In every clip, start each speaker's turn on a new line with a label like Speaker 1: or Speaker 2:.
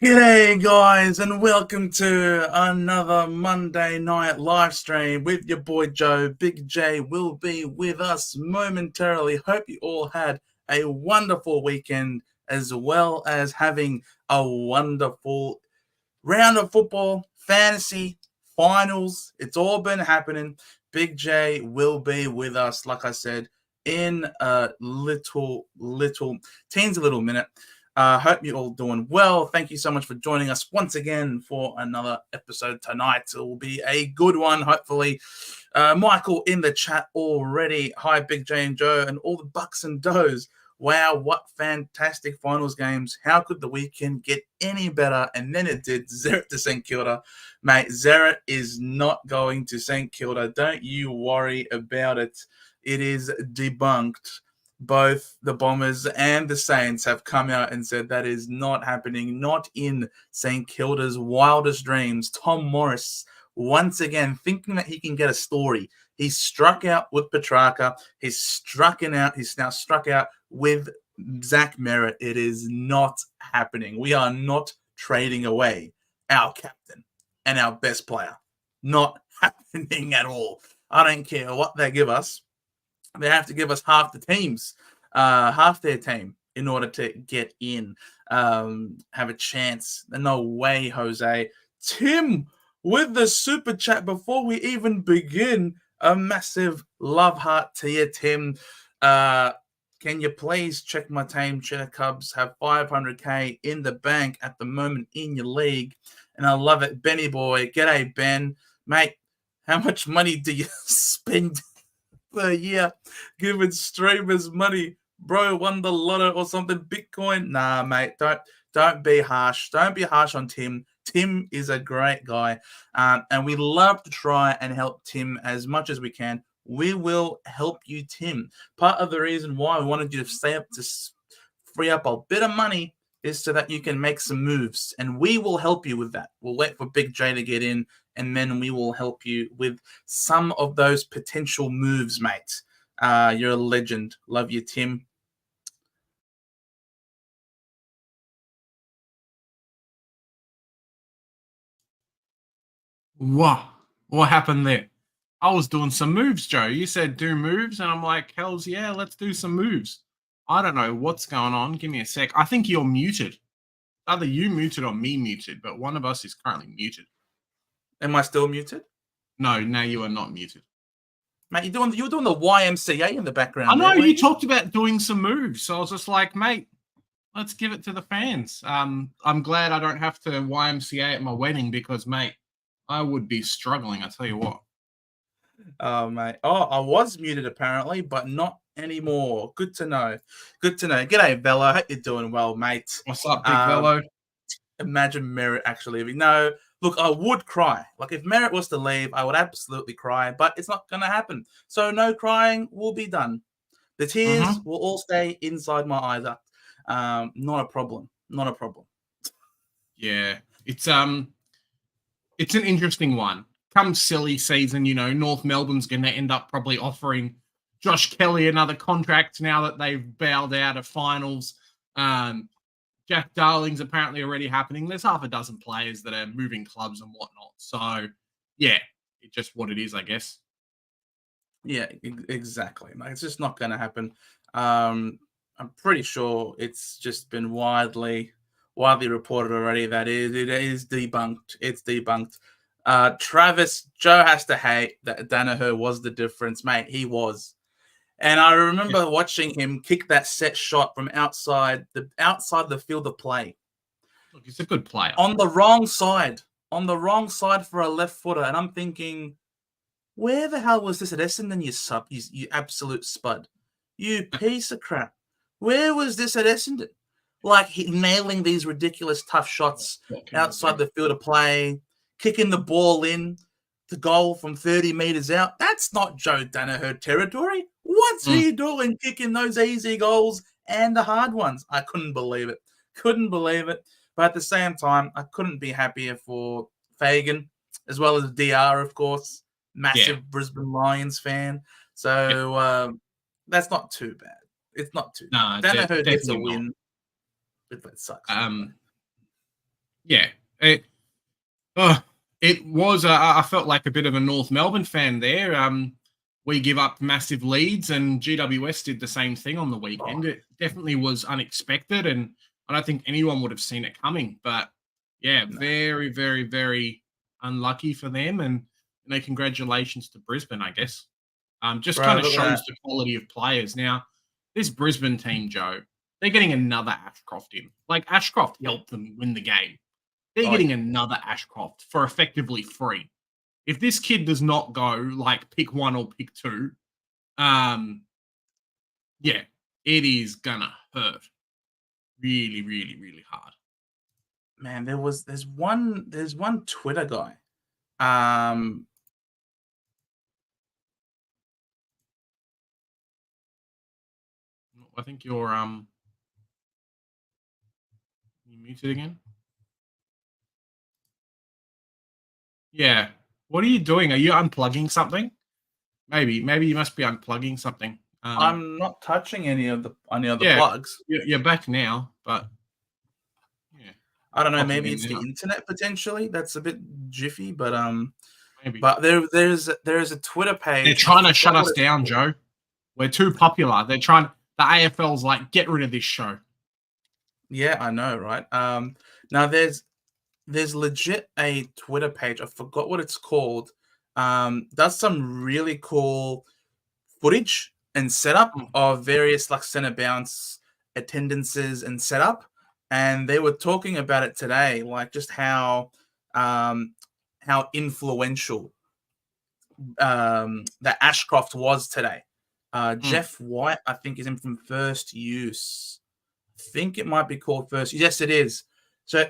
Speaker 1: G'day guys and welcome to another Monday night live stream with your boy Joe. Big J will be with us momentarily. Hope you all had a wonderful weekend as well as having a wonderful round of football, fantasy, finals. It's all been happening. Big J will be with us, like I said, in a little minute. Hope you're all doing well. Thank you so much for joining us once again for another episode tonight. It will be a good one, hopefully. Michael in the chat already. Hi, Big J and Joe and all the Bucks and Does. Wow, what fantastic finals games. How could the weekend get any better? And then it did. Zeret to St Kilda. Mate, Zeret is not going to St Kilda. Don't you worry about it. It is debunked. Both the Bombers and the Saints have come out and said that is not happening, not in St Kilda's wildest dreams. Tom Morris, once again, thinking that he can get a story. He's struck out with Petrarca. He's now struck out with Zach Merritt. It is not happening. We are not trading away our captain and our best player. Not happening at all. I don't care what they give us. They have to give us half their team in order to get in, have a chance. No way, Jose. Tim, with the super chat before we even begin, a massive love heart to you, Tim. Can you please check my team? Cheddar Cubs have 500k in the bank at the moment in your league, and I love it. Benny boy, g'day Ben, mate. How much money do you spend per year giving streamers money? Bro, won the lotto or something? Bitcoin? Nah, mate. Don't be harsh. Don't be harsh on Tim. Tim is a great guy, and we love to try and help Tim as much as we can. We will help you, Tim. Part of the reason why we wanted you to stay up to free up a bit of money is so that you can make some moves, and we will help you with that. We'll wait for Big J to get in, and then we will help you with some of those potential moves, mate. You're a legend. Love you, Tim.
Speaker 2: What happened there? I was doing some moves, Joe. You said do moves, and I'm like, hells yeah, let's do some moves. I don't know what's going on. Give me a sec. I think you're muted. Either you muted or me muted, but one of us is currently muted.
Speaker 1: Am I still muted?
Speaker 2: No, now you are not muted.
Speaker 1: Mate, you were doing the YMCA in the background.
Speaker 2: I know you talked about doing some moves, so I was just like, mate, let's give it to the fans. I'm glad I don't have to YMCA at my wedding because, mate, I would be struggling. I tell you what.
Speaker 1: Oh, mate. Oh, I was muted apparently, but not anymore. Good to know. G'day, Velo. Hope you're doing well, mate.
Speaker 2: What's up, big Velo?
Speaker 1: Imagine Merritt actually leaving. No, look, I would cry. Like, if Merritt was to leave, I would absolutely cry, but it's not going to happen. So no crying will be done. The tears will all stay inside my eyes. Not a problem. Not a problem.
Speaker 2: Yeah, it's an interesting one. Come silly season, North Melbourne's going to end up probably offering Josh Kelly another contract now that they've bowed out of finals. Jack Darling's apparently already happening. There's half a dozen players that are moving clubs and whatnot. So, yeah, it's just what it is, I guess.
Speaker 1: Yeah, exactly. Like, it's just not going to happen. I'm pretty sure it's just been widely reported already that it is debunked. It's debunked. Travis, Joe has to hate that Danaher was the difference, mate. He was. And I remember watching him kick that set shot from outside the field of play.
Speaker 2: Look, he's a good player.
Speaker 1: On the wrong side for a left footer. And I'm thinking, where the hell was this at Essendon, you absolute spud? You piece of crap. Where was this at Essendon? Like, nailing these ridiculous tough shots outside the field of play, kicking the ball in the goal from 30 meters out. That's not Joe Danaher territory. What's he doing kicking those easy goals and the hard ones? I couldn't believe it. But at the same time, I couldn't be happier for Fagan, as well as DR, of course. Massive Brisbane Lions fan. So that's not too bad. It's not too bad. Danaher gets a win. It sucks.
Speaker 2: Yeah, uh, it was. I felt like a bit of a North Melbourne fan there. We give up massive leads, and GWS did the same thing on the weekend. It definitely was unexpected, and I don't think anyone would have seen it coming. But yeah,
Speaker 1: No.
Speaker 2: very, very, very unlucky for them. And congratulations to Brisbane, I guess. Just
Speaker 1: Bro,
Speaker 2: kind of
Speaker 1: look at
Speaker 2: shows
Speaker 1: that.
Speaker 2: the quality of players. Now, this Brisbane team, Joe, they're getting another Ashcroft in. Like Ashcroft helped them win the game. They're
Speaker 1: Oh, yeah.
Speaker 2: getting another Ashcroft for effectively free. If this kid does not go like pick one or pick two, um, yeah, it is gonna hurt really, really, really hard.
Speaker 1: Man, there's one Twitter guy. Um,
Speaker 2: I think you muted again. Yeah. What are you doing? Are you unplugging something? Maybe you must be unplugging something.
Speaker 1: I'm not touching any of the
Speaker 2: Yeah,
Speaker 1: plugs.
Speaker 2: you're back now, but yeah,
Speaker 1: I don't know,
Speaker 2: popping
Speaker 1: maybe
Speaker 2: in
Speaker 1: it's
Speaker 2: and
Speaker 1: the
Speaker 2: out.
Speaker 1: internet potentially that's a bit jiffy,
Speaker 2: Maybe
Speaker 1: but there's a Twitter
Speaker 2: they're
Speaker 1: page. I
Speaker 2: trying to
Speaker 1: forgot
Speaker 2: shut
Speaker 1: what
Speaker 2: us
Speaker 1: it's
Speaker 2: down,
Speaker 1: called.
Speaker 2: Joe. We're too popular. They're trying. The AFL's like, get rid of this show.
Speaker 1: Yeah, I know, right? Now there's legit a Twitter page. I forgot what it's called. Does some really cool footage and setup
Speaker 2: Mm,
Speaker 1: of various like center bounce attendances and setup, and they were talking about it today, like just um, how influential that Ashcroft was today.
Speaker 2: mm,
Speaker 1: Jeff White, I think, is in from first use. I think it might be called first. Yes, it is. So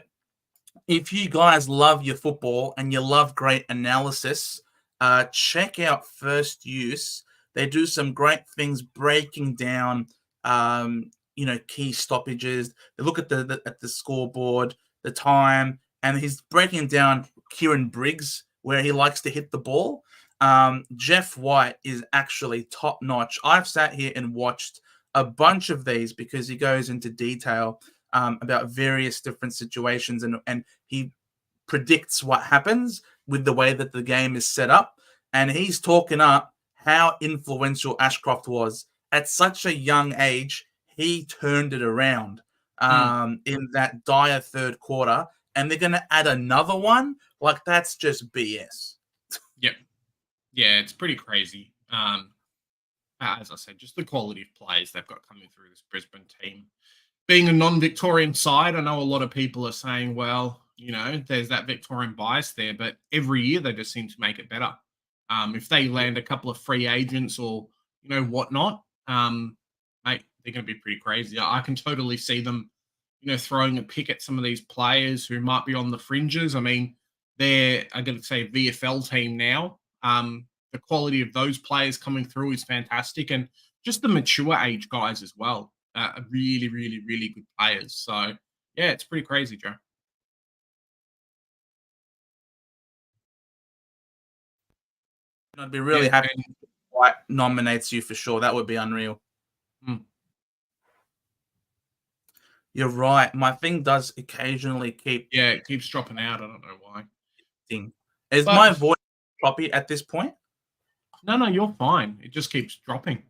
Speaker 1: if you guys love your football and you love great analysis, check out First Use. They do some great things breaking down, key stoppages. They look at the scoreboard, the time, and he's breaking down Kieran Briggs where he likes to hit the ball. Jeff White is actually top notch. I've sat here and watched a bunch of these because he goes into detail about various different situations, and he predicts what happens with the way that the game is set up. And he's talking up how influential Ashcroft was at such a young age. He turned it around
Speaker 2: mm.
Speaker 1: in that dire third quarter, and they're going to add another one. Like that's just BS.
Speaker 2: Yep. Yeah, it's pretty crazy. As I said, just the quality of players they've got coming through this Brisbane team. Being a non-Victorian side, I know a lot of people are saying, well, there's that Victorian bias there, but every year they just seem to make it better. If they land a couple of free agents or whatnot, mate, they're going to be pretty crazy. I can totally see them, throwing a pick at some of these players who might be on the fringes. I mean, they're I'm going to say VFL team now. The quality of those players coming through is fantastic, and just the mature age guys as well. Really, really, really good players. So yeah, it's pretty crazy, Joe.
Speaker 1: I'd be
Speaker 2: Yeah,
Speaker 1: really happy
Speaker 2: and
Speaker 1: if White nominates you for sure. That would be unreal.
Speaker 2: mm,
Speaker 1: You're right. My thing does occasionally keep
Speaker 2: yeah, it keeps dropping out. I don't know why,
Speaker 1: thing. Is my
Speaker 2: but
Speaker 1: voice choppy at this point?
Speaker 2: no, you're fine. It just keeps dropping.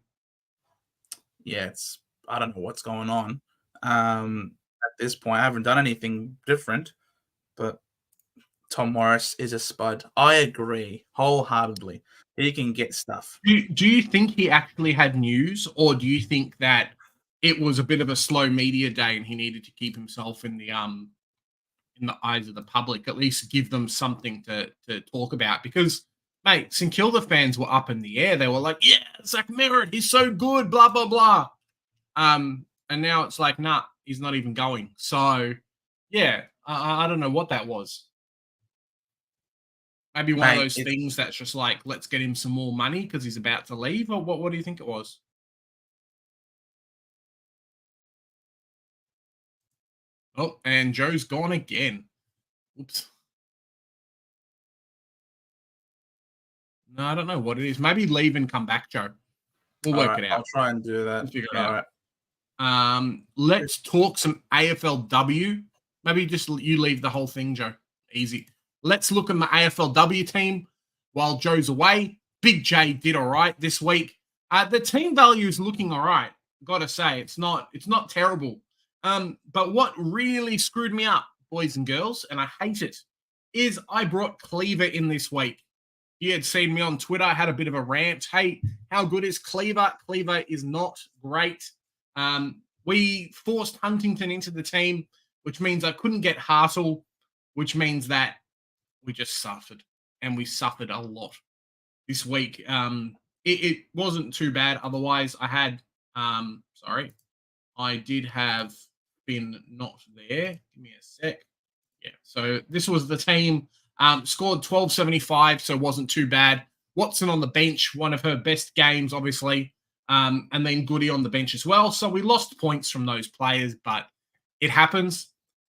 Speaker 1: Yeah, it's I don't know what's going on. At this point, I haven't done anything different, but Tom Morris is a spud. I agree wholeheartedly. He can get stuff.
Speaker 2: Do you think he actually had news, or do you think that it was a bit of a slow media day and he needed to keep himself in the eyes of the public, at least give them something to talk about? Because mate, St Kilda fans were up in the air. They were like, "Yeah, Zach Merritt, he's so good," blah blah blah. And now it's like, nah, he's not even going. So yeah, I don't know what that was. Maybe one of
Speaker 1: Mate,
Speaker 2: those things that's just like, let's get him some more money because he's about to leave, or what do you think it was? Oh, and Joe's gone again. Oops. No, I don't know what it is. Maybe leave and come back, Joe. We'll
Speaker 1: all
Speaker 2: work
Speaker 1: right.
Speaker 2: it
Speaker 1: I'll
Speaker 2: out.
Speaker 1: try and do that.
Speaker 2: We'll figure it
Speaker 1: All
Speaker 2: out.
Speaker 1: right.
Speaker 2: Let's talk some AFLW. Maybe just you leave the whole thing, Joe. Easy. Let's look at the AFLW team while Joe's away. Big J did all right this week. The team value is looking all right. Got to say, it's not terrible. But what really screwed me up, boys and girls, and I hate it, is I brought Cleaver in this week. You had seen me on Twitter. I had a bit of a rant. Hey, how good is Cleaver? Cleaver is not great. We forced Huntington into the team, which means I couldn't get Hartle, which means that we just suffered, and we suffered a lot this week. It wasn't too bad. Otherwise, I had, I did have been not there. Give me a sec. Yeah, so this was the team. Scored 1275, so wasn't too bad. Watson on the bench, one of her best games, obviously. And then Goody on the bench as well. So we lost points from those players, but it happens.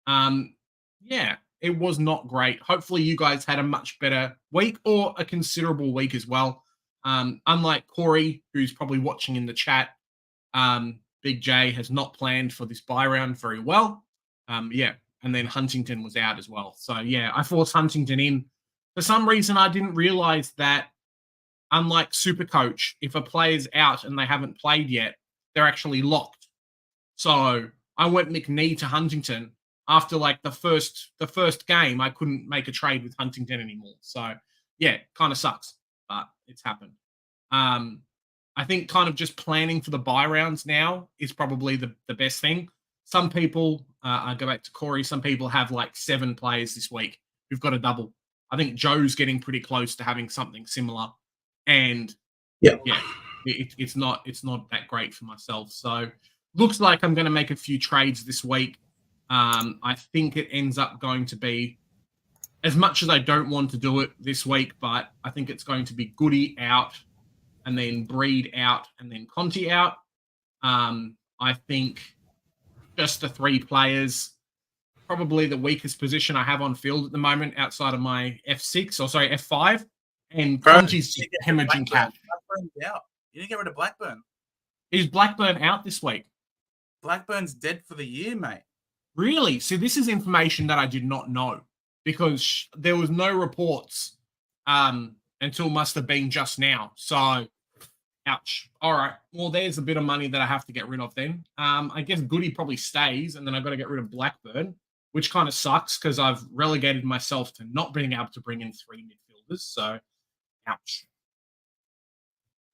Speaker 2: Yeah, it was not great. Hopefully you guys had a much better week or a considerable week as well. Unlike Corey, who's probably watching in the chat, Big J has not planned for this bye round very well. Yeah, and then Huntington was out as well. So, yeah, I forced Huntington in. For some reason, I didn't realize that, unlike Supercoach, if a player's out and they haven't played yet, they're actually locked. So I went McNee to Huntington. After like the first game, I couldn't make a trade with Huntington anymore. So, yeah, kind of sucks, but it's happened. I think kind of just planning for the bye rounds now is probably the best thing. Some people, I go back to Corey, some people have like 7 players this week who've got a double. I think Joe's getting pretty close to having something similar. And yeah, it's not that great for myself. So looks like I'm going to make a few trades this week. I think it ends up going to be, as much as I don't want to do it this week, but I think it's going to be Goody out, and then Breed out, and then Conti out. I think just the 3 players, probably the weakest position I have on field at the moment outside of my F5, and Conti's hemorrhaging cash.
Speaker 1: Blackburn's out. You didn't get rid of Blackburn.
Speaker 2: Is Blackburn out this week?
Speaker 1: Blackburn's dead for the year, mate.
Speaker 2: Really? See, this is information that I did not know, because there was no reports until must have been just now. So, ouch. All right. Well, there's a bit of money that I have to get rid of then. I guess Goody probably stays, and then I've got to get rid of Blackburn, which kind of sucks because I've relegated myself to not being able to bring in 3 midfielders. So, ouch.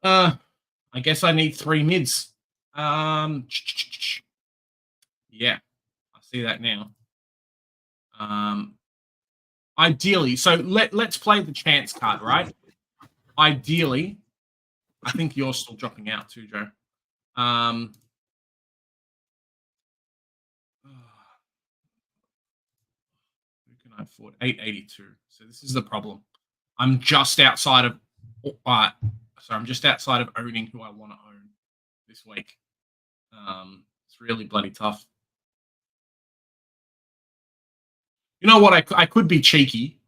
Speaker 2: I guess I need 3 mids. Yeah. See that now. Ideally, so let's play the chance card, right? Ideally, I think you're still dropping out too, Joe. Who can I afford? 882. So this is the problem. I'm just outside of I'm just outside of owning who I want to own this week. It's really bloody tough. You know what? I could be cheeky.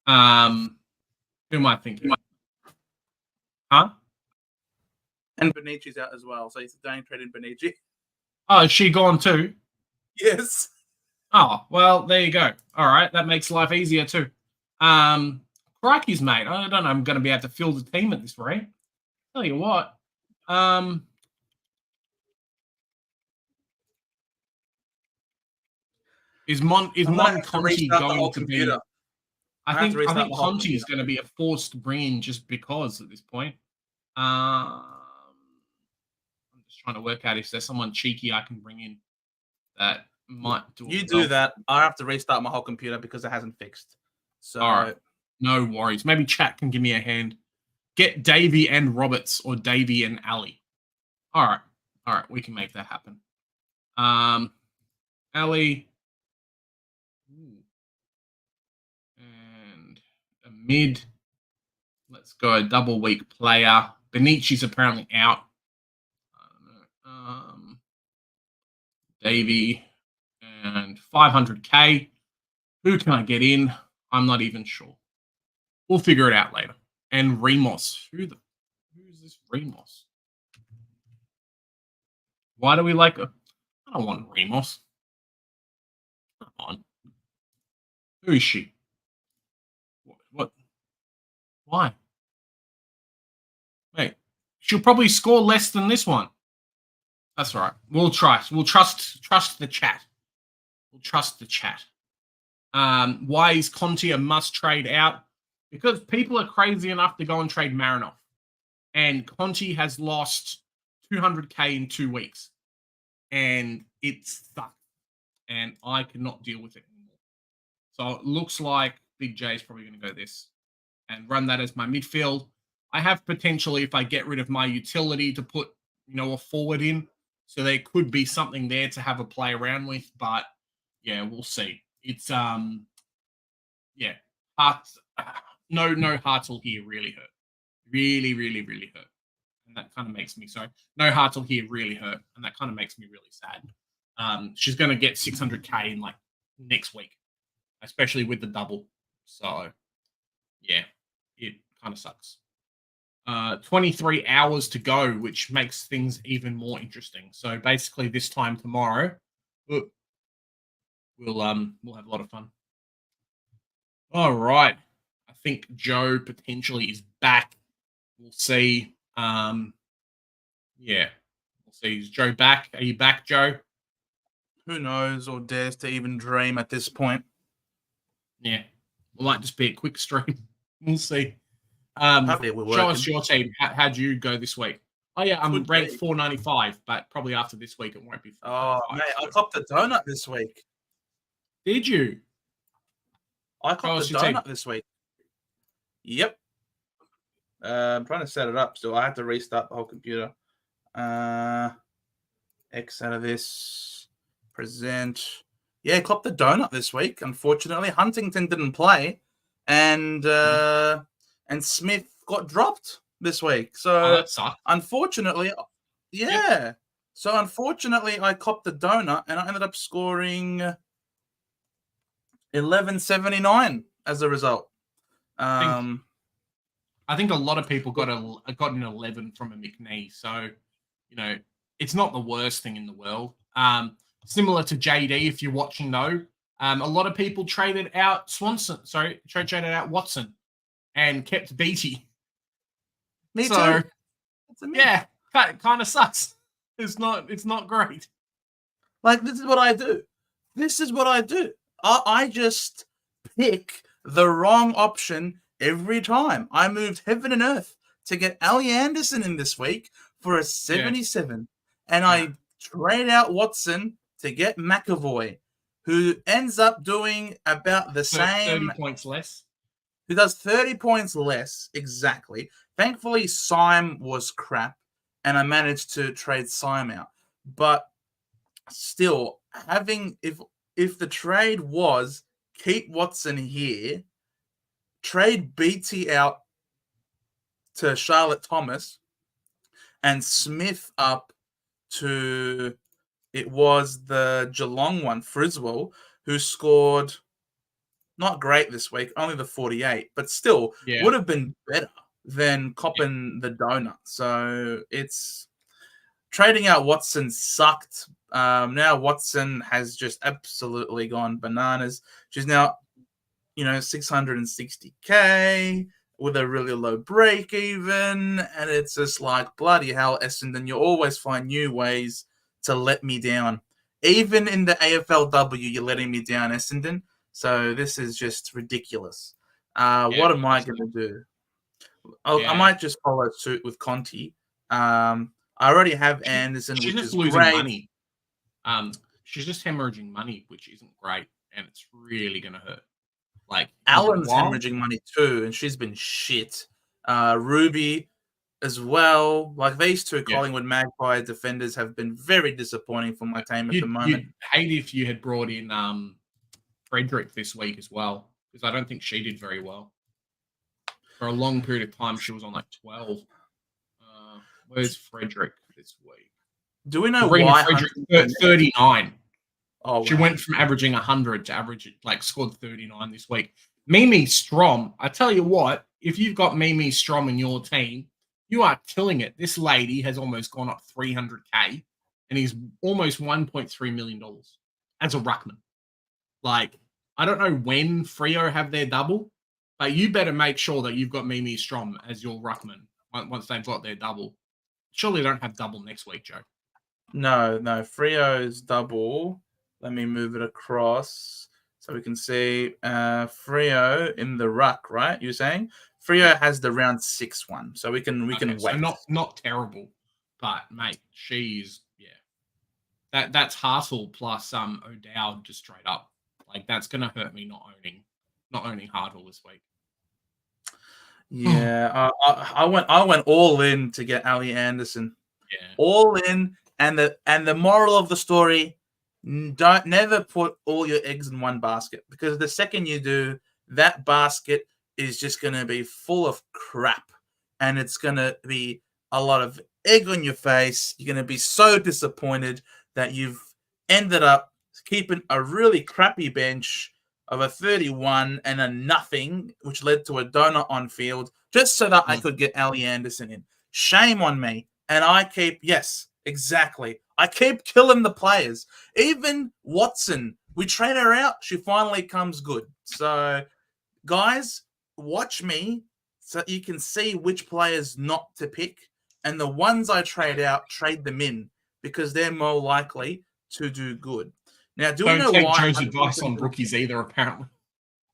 Speaker 2: Who am I thinking? Huh?
Speaker 1: And Bonici's out as well, so he's staying trading Bonici.
Speaker 2: Oh, is she gone too?
Speaker 1: Yes.
Speaker 2: Oh, well, there you go. All right, that makes life easier too. Crikey's, mate. I don't know. I'm going to be able to fill the team at this rate. Tell you what. Is Conti going to be? I think Conti is going to be a forced bring-in just because at this point. I'm just trying to work out if there's someone cheeky I can bring in that might do it.
Speaker 1: You do that. I have to restart my whole computer because it hasn't fixed. So
Speaker 2: all right. No worries. Maybe chat can give me a hand. Get Davey and Roberts or Davey and Ali. All right. We can make that happen. Ali. And a mid. Let's go. Double weak player. Bonici's apparently out. Davey and 500k. Who can I get in? I'm not even sure. We'll figure it out later. And Remos. Who's this Remos? Why do we like I don't want Remos. Come on. Who is she? What? Why? Wait, she'll probably score less than this one. That's right. We'll trust the chat. We'll trust the chat. Why is Conti a must trade out? Because people are crazy enough to go and trade Marinoff. And Conti has lost 200K in 2 weeks. And it sucks. And I cannot deal with it anymore. So it looks like Big J is probably going to go this and run that as my midfield. I have potentially, if I get rid of my utility, to put, a forward in. So there could be something there to have a play around with. But yeah, we'll see. It's hearts. No Hartle here really hurt. Really, really, really hurt. And that kind of makes me no Hartle here really hurt. And that kind of makes me really sad. She's going to get 600K in like next week, especially with the double. So yeah, it kind of sucks. 23 hours to go, which makes things even more interesting. So basically this time tomorrow, we'll have a lot of fun. All right. I think Joe potentially is back. We'll see. We'll see. Is Joe back? Are you back, Joe?
Speaker 1: Who knows or dares to even dream at this point?
Speaker 2: Yeah. It might just be a quick stream. We'll see. Show us your team. How'd you go this week? Oh, yeah, I'm ranked 495, but probably after this week it won't be 495.
Speaker 1: Oh, mate, I copped a donut this week.
Speaker 2: Did you?
Speaker 1: I copped a donut this week. Yep. I'm trying to set it up still. I have to restart the whole computer. X out of this. Present. Yeah, copped the donut this week. Unfortunately, Huntington didn't play, and Smith got dropped this week. So
Speaker 2: that sucks.
Speaker 1: Unfortunately, yeah. Yep. So unfortunately, I copped the donut, and I ended up scoring 1179 as a result.
Speaker 2: I think a lot of people got an 11 from a McNee. So, it's not the worst thing in the world. Similar to JD, if you're watching though, a lot of people traded out traded out Watson and kept Beatty.
Speaker 1: Me too.
Speaker 2: Yeah, kind of sucks. It's not great.
Speaker 1: Like, this is what I do. I just pick the wrong option every time. I moved heaven and earth to get Ali Anderson in this week for a 77. And I trade out Watson to get McAvoy, who ends up doing about the same.
Speaker 2: 30 points less.
Speaker 1: Who does 30 points less, exactly. Thankfully, Syme was crap, and I managed to trade Syme out. But still, if the trade was keep Watson here, trade BT out to Charlotte Thomas, and Smith up to, it was the Geelong one, Friswell, who scored not great this week, only the 48, but still would have been better than copping the donut. So it's trading out Watson sucked. Now Watson has just absolutely gone bananas. She's now, 660K with a really low break even. And it's just like, bloody hell, Essendon, you always find new ways to let me down. Even in the AFLW, you're letting me down, Essendon. So this is just ridiculous. What am I going to do? I might just follow suit with Conti. I already have Anderson,
Speaker 2: she's
Speaker 1: which
Speaker 2: just
Speaker 1: is
Speaker 2: losing
Speaker 1: great.
Speaker 2: Money. She's just hemorrhaging money, which isn't great, and it's really going to hurt. Like
Speaker 1: Allen's hemorrhaging money too, and she's been shit. Ruby as well. Like, these two Collingwood Magpie defenders have been very disappointing for my team at the moment.
Speaker 2: You'd hate if you had brought in Frederick this week as well, because I don't think she did very well. For a long period of time, she was on like 12. Where's Frederick this week?
Speaker 1: Do we know why?
Speaker 2: Frederick 39.
Speaker 1: Oh,
Speaker 2: she went from averaging 100 to scored 39 this week. Mimi Strom, I tell you what, if you've got Mimi Strom in your team, you are killing it. This lady has almost gone up 300K, and he's almost $1.3 million as a ruckman. Like, I don't know when Freo have their double, but you better make sure that you've got Mimi Strom as your ruckman once they've got their double. Surely they don't have double next week, Joe.
Speaker 1: No, Freo's double. Let me move it across so we can see Freo in the ruck, right? You're saying Freo has the round 6 one, so we can
Speaker 2: So
Speaker 1: wait.
Speaker 2: not terrible, but mate, that's Hassel plus O'Dowd just straight up. Like that's gonna hurt me not owning Hartle this week.
Speaker 1: Yeah, I went all in to get Ali Anderson.
Speaker 2: Yeah,
Speaker 1: All in, and the moral of the story: never put all your eggs in one basket, because the second you do, that basket is just going to be full of crap, and it's going to be a lot of egg on your face. You're going to be so disappointed that you've ended up keeping a really crappy bench of a 31 and a nothing, which led to a donut on field, just so that I could get Ali Anderson in. Shame on me. And I keep, yes, exactly. I keep killing the players. Even Watson, we trade her out. She finally comes good. So, guys, watch me so you can see which players not to pick. And the ones I trade out, trade them in, because they're more likely to do good. Now, do we know
Speaker 2: don't take
Speaker 1: why
Speaker 2: Joe's advice on rookies either, apparently.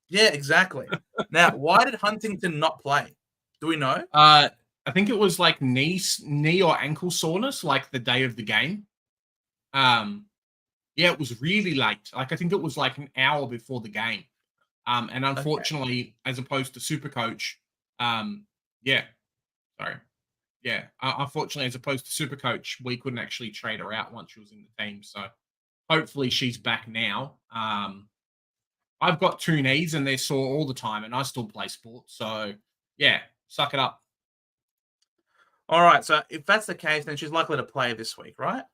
Speaker 1: Yeah, exactly. Now, why did Huntington not play? Do we know?
Speaker 2: I think it was like knee or ankle soreness, like the day of the game. Yeah, it was really late. Like I think it was like an hour before the game. And unfortunately, as opposed to Supercoach, unfortunately, as opposed to Supercoach, we couldn't actually trade her out once she was in the team. So hopefully she's back now. I've got 2 knees and they're sore all the time, and I still play sports. So yeah, suck it up.
Speaker 1: All right. So if that's the case, then she's likely to play this week, right?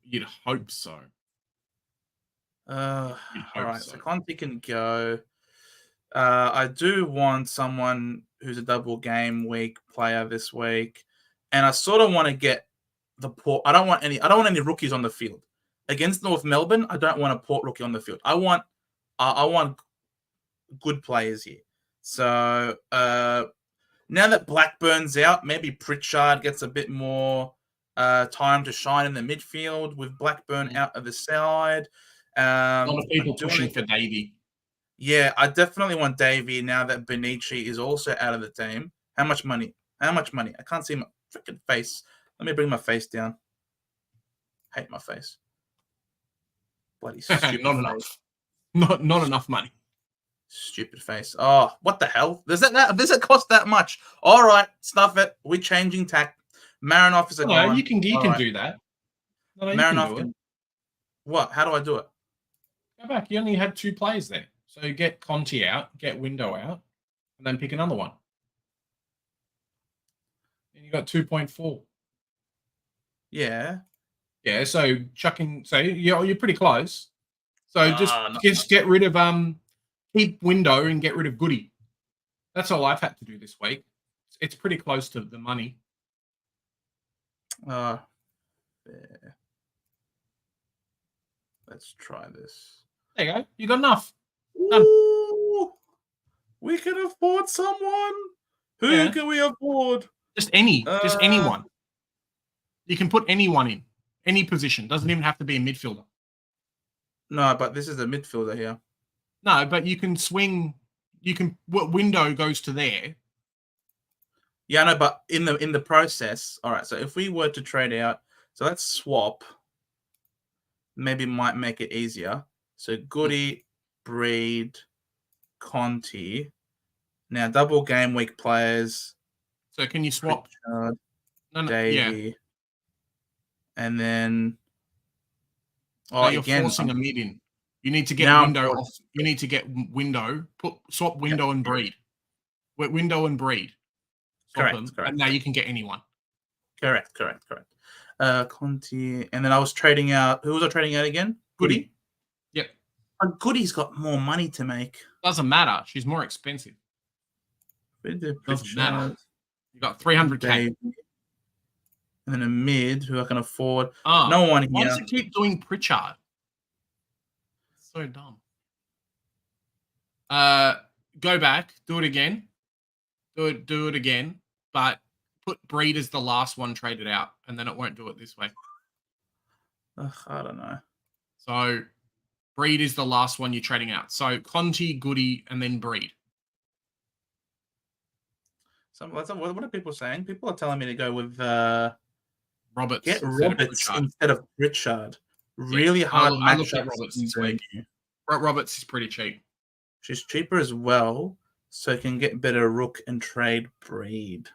Speaker 2: You'd hope so.
Speaker 1: All right. So Conti can go. I do want someone who's a double game week player this week, and I sort of want to get the Port. I don't want any rookies on the field against North Melbourne. I don't want a Port rookie on the field. I want good players here. So now that Blackburn's out, maybe Pritchard gets a bit more time to shine in the midfield with Blackburn out of the side.
Speaker 2: A lot of people pushing for Davey.
Speaker 1: Yeah, I definitely want Davey now that Benici is also out of the team. How much money? I can't see my freaking face. Let me bring my face down. Hate my face. Bloody stupid
Speaker 2: Not
Speaker 1: face.
Speaker 2: enough. Not enough money.
Speaker 1: Stupid face. Oh, what the hell? Does it cost that much? All right, stuff it. We're changing tack. Marinoff is a
Speaker 2: No, you can do that. No,
Speaker 1: Marinoff can. What? How do I do it?
Speaker 2: Go back. You only had 2 players there. So get Conti out, get Window out, and then pick another one. And you got 2.4.
Speaker 1: Yeah.
Speaker 2: Yeah, so you're pretty close. So just get rid of keep Window and get rid of Goody. That's all I've had to do this week. It's pretty close to the money.
Speaker 1: Yeah. Let's try this.
Speaker 2: There you go. You got enough.
Speaker 1: Ooh, we can afford someone. Who can we afford?
Speaker 2: Just anyone. You can put anyone in any position. Doesn't even have to be a midfielder.
Speaker 1: No, but this is a midfielder here.
Speaker 2: No, but you can swing. Window goes to there.
Speaker 1: Yeah, no, but in the process. All right. So if we were to trade out, so let's swap. Maybe might make it easier. So Goody, Breed, Conti. Now double game week players.
Speaker 2: So can you swap?
Speaker 1: Davey. Yeah. And then
Speaker 2: you're forcing a mid in. You need to get Window off. You need to get Window. Swap Window and Breed. Window and Breed.
Speaker 1: Correct.
Speaker 2: And now you can get anyone.
Speaker 1: Correct. Conti, and then I was trading out. Who was I trading out again? Goody.
Speaker 2: Yep.
Speaker 1: Goody's got more money to make.
Speaker 2: Doesn't matter. She's more expensive. Doesn't matter. You got 300K.
Speaker 1: And then a mid who I can afford. No one here.
Speaker 2: Why does it keep doing Pritchard? So dumb. Go back, do it again, do it again, but put Breed as the last one traded out, and then it won't do it this way.
Speaker 1: Ugh, I don't know.
Speaker 2: So Breed is the last one you're trading out. So Conti, Goody, and then Breed.
Speaker 1: What are people saying? People are telling me to go with
Speaker 2: Roberts.
Speaker 1: get
Speaker 2: instead of
Speaker 1: Roberts
Speaker 2: Pritchard.
Speaker 1: instead of Pritchard.
Speaker 2: Yes,
Speaker 1: Really hard
Speaker 2: I looked at
Speaker 1: matchups
Speaker 2: Roberts
Speaker 1: in
Speaker 2: this week.
Speaker 1: Burnie.
Speaker 2: Roberts is pretty cheap.
Speaker 1: She's cheaper as well, so can get better Rook and trade Breed.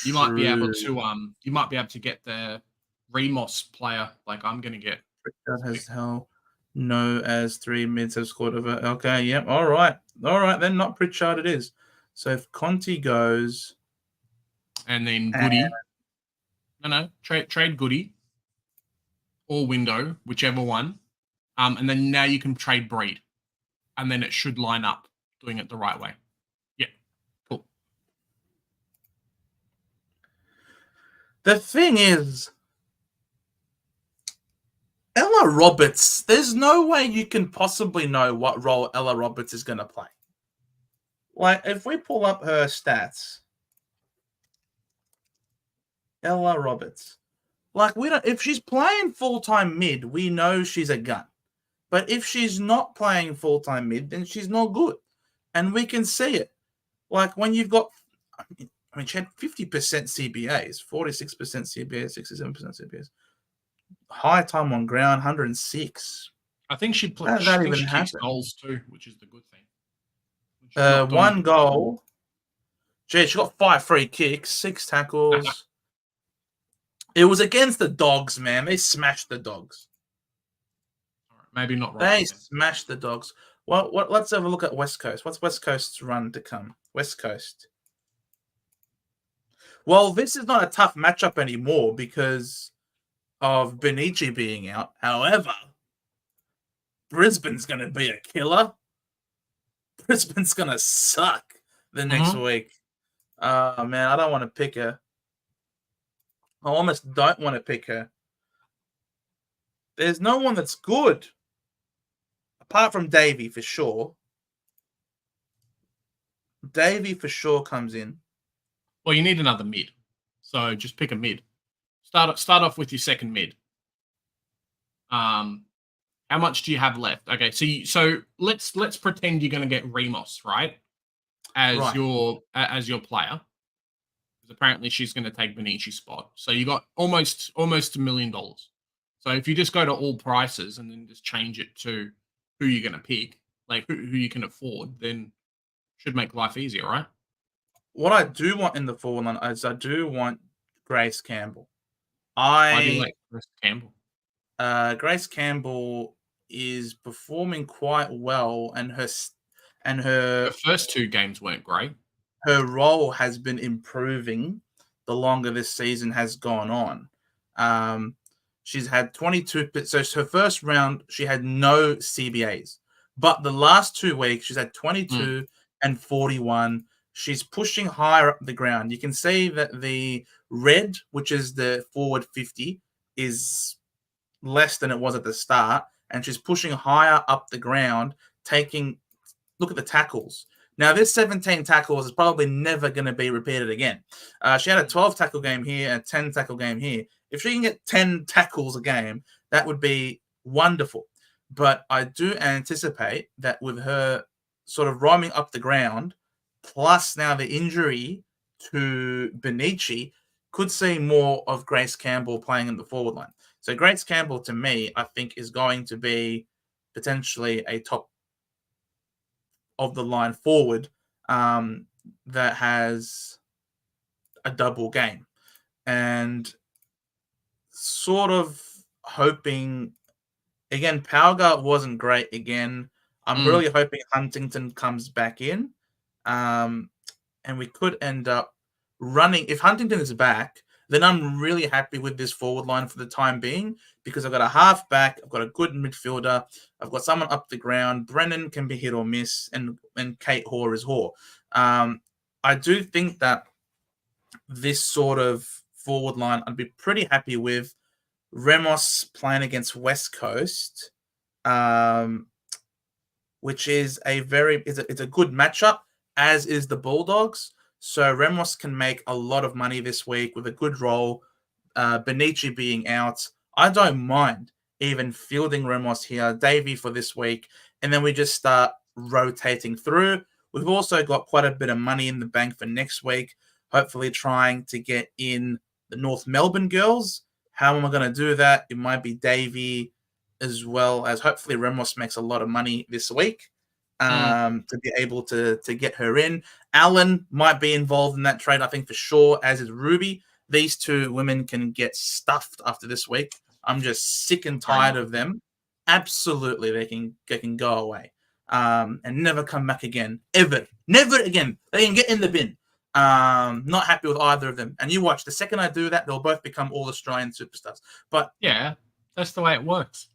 Speaker 2: You might be able to get the Remos player like I'm gonna get.
Speaker 1: Pritchard has hell. No, as 3 mids have scored over. Okay, yep. All right, then. Not Pritchard. It is. So if Conti goes,
Speaker 2: and then Goody, trade Goody or Window, whichever one, and then now you can trade Breed, and then it should line up doing it the right way. Yeah, cool.
Speaker 1: The thing is, Ella Roberts, there's no way you can possibly know what role Ella Roberts is going to play. Like, if we pull up her stats, Ella Roberts, like, we don't, if she's playing full-time mid, we know she's a gun. But if she's not playing full-time mid, then she's not good. And we can see it. Like, when you've got, I mean, she had 50% CBAs, 46% CBAs, 67% CBAs. High time on ground, 106.
Speaker 2: I think she
Speaker 1: How did that even
Speaker 2: she kicks
Speaker 1: happen?
Speaker 2: goals too, which is the good thing.
Speaker 1: One goal. Gee, she got 5 free kicks, 6 tackles. It was against the Dogs, man. They smashed the Dogs.
Speaker 2: Maybe not right.
Speaker 1: They smashed the Dogs. Well, let's have a look at West Coast. What's West Coast's run to come? West Coast. Well, this is not a tough matchup anymore because of Benici being out. However, Brisbane's going to be a killer. Brisbane's going to suck the next week. Oh, man, I don't want to pick her. I almost don't want to pick her. There's no one that's good. Apart from Davey, for sure. Davey for sure comes in.
Speaker 2: Well, you need another mid. So just pick a mid. Start off with your second mid. How much do you have left? Okay, so let's pretend you're going to get Remos, right? As your player. Because apparently she's going to take Benici's spot. So you got almost $1 million. So if you just go to all prices and then just change it to who you're going to pick, like who you can afford, then should make life easier, right?
Speaker 1: What I do want in the forward line is I do want Grace Campbell.
Speaker 2: Why do you like Grace Campbell?
Speaker 1: Grace Campbell is performing quite well, and her
Speaker 2: first 2 games weren't great.
Speaker 1: Her role has been improving the longer this season has gone on. She's had 22. So her first round, she had no CBAs, but the last 2 weeks she's had 22 and 41. She's pushing higher up the ground. You can see that the red, which is the forward 50, is less than it was at the start, and she's pushing higher up the ground, look at the tackles. Now, this 17 tackles is probably never going to be repeated again. She had a 12 tackle game here and a 10 tackle game here. If she can get 10 tackles a game, that would be wonderful. But I do anticipate that with her sort of roaming up the ground, plus now the injury to Benici, could see more of Grace Campbell playing in the forward line. So Grace Campbell, to me, I think is going to be potentially a top of the line forward that has a double game. And sort of hoping, again, Pauga wasn't great again. I'm really hoping Huntington comes back in. And we could end up running. If Huntington is back, then I'm really happy with this forward line for the time being because I've got a half back, I've got a good midfielder, I've got someone up the ground. Brennan can be hit or miss, and Kate Hoare is Hoare. I do think that this sort of forward line I'd be pretty happy with. Remos playing against West Coast which is it's a good matchup, as is the Bulldogs. So Ramos can make a lot of money this week with a good role. Benici being out, I don't mind even fielding Ramos here, Davey for this week, and then we just start rotating through. We've also got quite a bit of money in the bank for next week, hopefully trying to get in the North Melbourne girls. How am I going to do that? It might be Davey, as well as hopefully Ramos makes a lot of money this week to be able to get her in. Alan might be involved in that trade, I think, for sure, as is Ruby. These two women can get stuffed after this week. I'm just sick and tired of them. Absolutely, they can go away and never come back again. Ever. Never again. They can get in the bin. Not happy with either of them. And you watch, the second I do that, they'll both become all Australian superstars. But
Speaker 2: yeah, that's the way it works.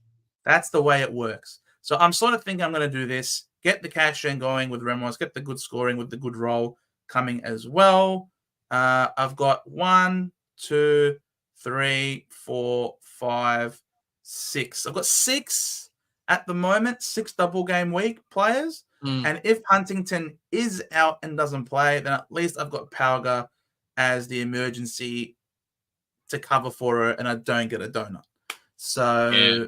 Speaker 1: That's the way it works. So I'm sort of thinking I'm going to do this, get the cash in going with Ramos, get the good scoring with the good roll coming as well. I've got 1, 2, 3, 4, 5, 6. I've got 6 at the moment, 6 double game week players. And if Huntington is out and doesn't play, then at least I've got Pauga as the emergency to cover for her, and I don't get a donut. So
Speaker 2: yeah,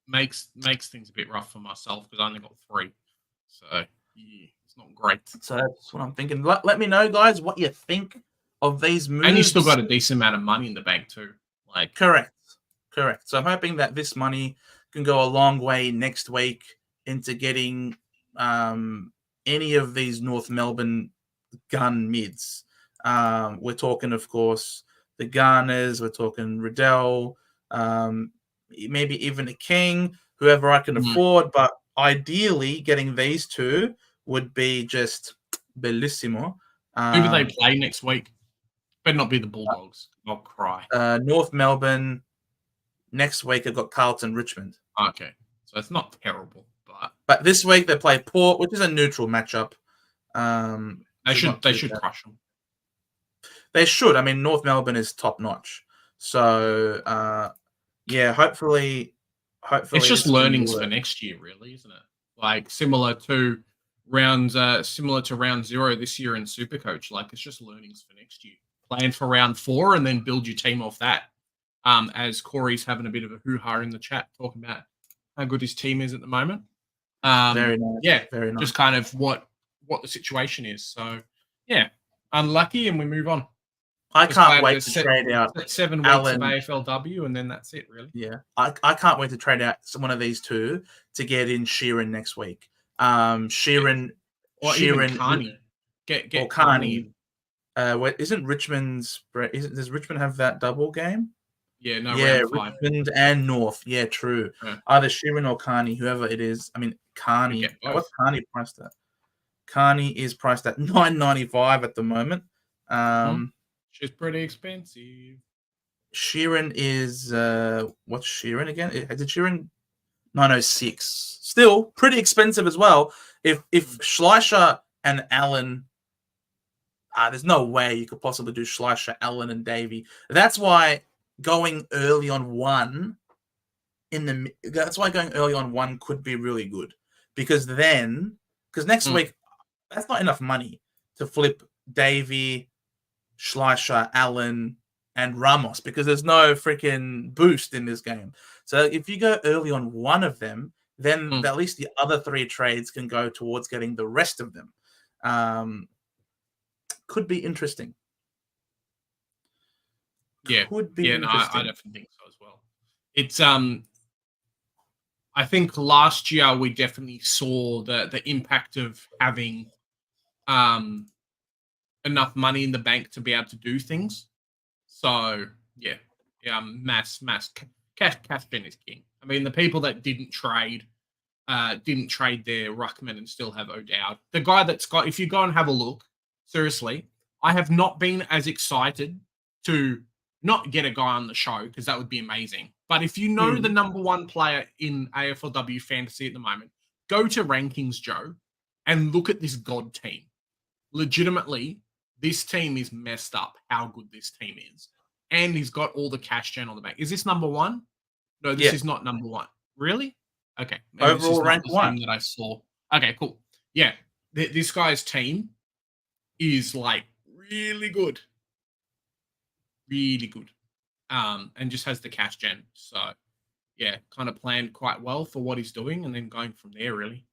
Speaker 2: makes things a bit rough for myself because I only got 3. So yeah, it's not great.
Speaker 1: So that's what I'm thinking. Let me know, guys, what you think of these moves.
Speaker 2: And you still got a decent amount of money in the bank too. Like
Speaker 1: correct. So I'm hoping that this money can go a long way next week into getting any of these North Melbourne gun mids. We're talking, of course, the Garners. We're talking Riddell, maybe even a King, whoever I can afford. But ideally, getting these two would be just bellissimo.
Speaker 2: Who do they play next week? Better not be the Bulldogs. I'll cry.
Speaker 1: North Melbourne. Next week, I've got Carlton, Richmond.
Speaker 2: Okay. So it's not terrible.
Speaker 1: But this week, they play Port, which is a neutral matchup.
Speaker 2: They should crush them.
Speaker 1: They should. I mean, North Melbourne is top-notch. So, yeah, hopefully
Speaker 2: it's just learnings for next year, really, isn't it? Like similar to round 0 this year in Supercoach. Like it's just learnings for next year. Plan for round 4 and then build your team off that. As Corey's having a bit of a hoo-ha in the chat talking about how good his team is at the moment.
Speaker 1: Very nice.
Speaker 2: Yeah,
Speaker 1: very nice.
Speaker 2: Just kind of what the situation is. So, yeah, unlucky, and we move on.
Speaker 1: I can't wait to trade out
Speaker 2: 7 weeks of AFLW, and then that's it, really.
Speaker 1: Yeah, I can't wait to trade out one of these two to get in Sheeran next week. Sheeran,
Speaker 2: even Carney. Get Carney.
Speaker 1: Isn't Richmond's? Does Richmond have that double game?
Speaker 2: Yeah, no.
Speaker 1: Yeah, Richmond and North. Yeah, true. Yeah. Either Sheeran or Carney, whoever it is. I mean, Carney. What's Carney priced at? Carney is priced at $9.95 at the moment.
Speaker 2: She's pretty expensive.
Speaker 1: Sheeran is what's Sheeran again? Is it Sheeran? 906. Still pretty expensive as well. If Schleicher and Allen, there's no way you could possibly do Schleicher, Allen, and Davey. That's why going early on one could be really good because next week that's not enough money to flip Davey, Schleicher, Allen, and Ramos because there's no freaking boost in this game. So if you go early on one of them, then at least the other 3 trades can go towards getting the rest of them. Could be interesting.
Speaker 2: Yeah, I definitely think so as well. It's I think last year we definitely saw the impact of having enough money in the bank to be able to do things. So yeah, mass cash gen is king. I mean, the people that didn't trade their ruckman and still have O'Dowd. The guy that's got, if you go and have a look, seriously, I have not been as excited to not get a guy on the show because that would be amazing. But if you know the number 1 player in AFLW fantasy at the moment, go to rankings, Joe, and look at this God team. Legitimately, this team is messed up how good this team is. And he's got all the cash gen on the bank. Is this number 1? No, this is not number 1. Really? Okay.
Speaker 1: Overall rank 1
Speaker 2: that I saw. Okay, cool. Yeah, this guy's team is like really good, and just has the cash gen. So yeah, kind of planned quite well for what he's doing, and then going from there. Really,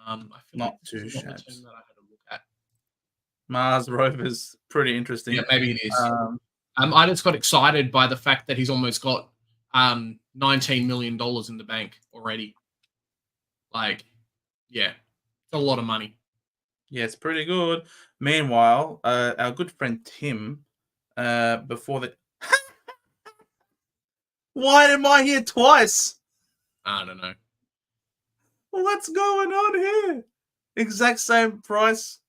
Speaker 2: I feel like
Speaker 1: Not
Speaker 2: this
Speaker 1: too
Speaker 2: is not the
Speaker 1: shabs.
Speaker 2: team that I had a look at.
Speaker 1: Mars Rovers, pretty
Speaker 2: Yeah,
Speaker 1: interesting.
Speaker 2: maybe it is.
Speaker 1: Um,
Speaker 2: I just got excited by the fact that he's almost got $19 million in the bank already. Like, yeah, it's a lot of money.
Speaker 1: yeah, it's pretty good. Meanwhile, our good friend Tim, before the why am I here twice?
Speaker 2: I don't know.
Speaker 1: What's going on here? Exact same price.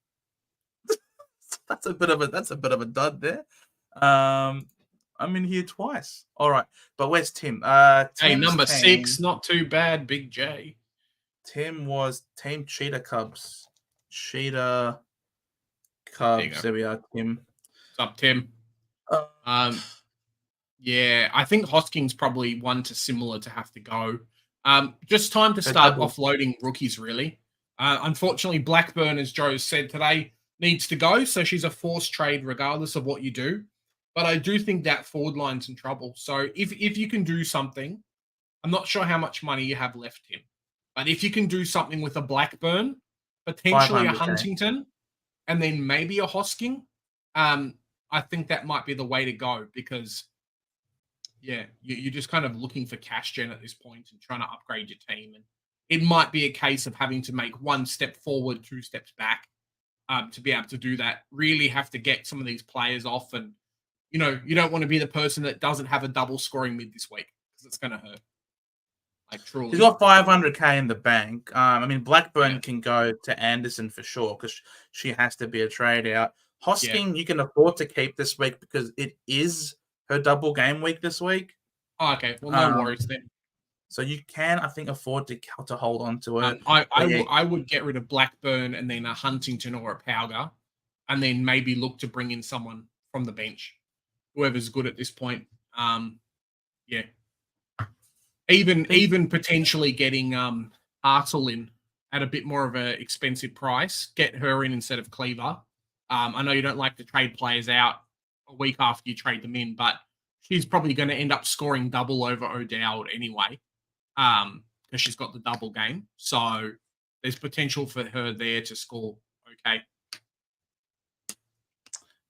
Speaker 1: That's a bit of a dud there. I'm in here twice. All right, but where's Tim?
Speaker 2: Hey,
Speaker 1: Tim's
Speaker 2: number
Speaker 1: team.
Speaker 2: 6, not too bad, Big J.
Speaker 1: Tim was Team Cheetah Cubs. Cheetah
Speaker 2: There you go.
Speaker 1: Cubs. There we are, Tim.
Speaker 2: What's up, Tim?
Speaker 1: Uh,
Speaker 2: Yeah, I think Hosking's probably one to similar to have to go. Just time to
Speaker 1: So
Speaker 2: start
Speaker 1: double.
Speaker 2: offloading rookies, really. Unfortunately, Blackburn, as Joe said today, needs to go, so she's a forced trade regardless of what you do. But I do think that forward line's in trouble. So if you can do something, I'm not sure how much money you have left, Tim, but if you can do something with a Blackburn, potentially a
Speaker 1: 500K.
Speaker 2: Huntington, and then maybe a Hosking, I think that might be the way to go because yeah, you're just kind of looking for cash gen at this point and trying to upgrade your team. And it might be a case of having to make one step forward, 2 steps back to be able to do that. Really have to get some of these players off. And, you don't want to be the person that doesn't have a double scoring mid this week because it's going to hurt. Like, truly.
Speaker 1: He's got 500K in the bank. I mean, Blackburn
Speaker 2: Yeah.
Speaker 1: can go to Anderson for sure because she has to be a trade out. Hosking, you can afford to keep this week because it is her double game week this week.
Speaker 2: Oh, okay. Well, no worries then.
Speaker 1: So you can, I think, afford to hold on to her.
Speaker 2: I would get rid of Blackburn and then a Huntington or a Powder, and then maybe look to bring in someone from the bench, whoever's good at this point. Yeah, even potentially getting Artel in at a bit more of an expensive price. Get her in instead of Cleaver. I know you don't like to trade players out a week after you trade them in, but she's probably going to end up scoring double over O'Dowd anyway. Because she's got the double game. So there's potential for her there to score okay.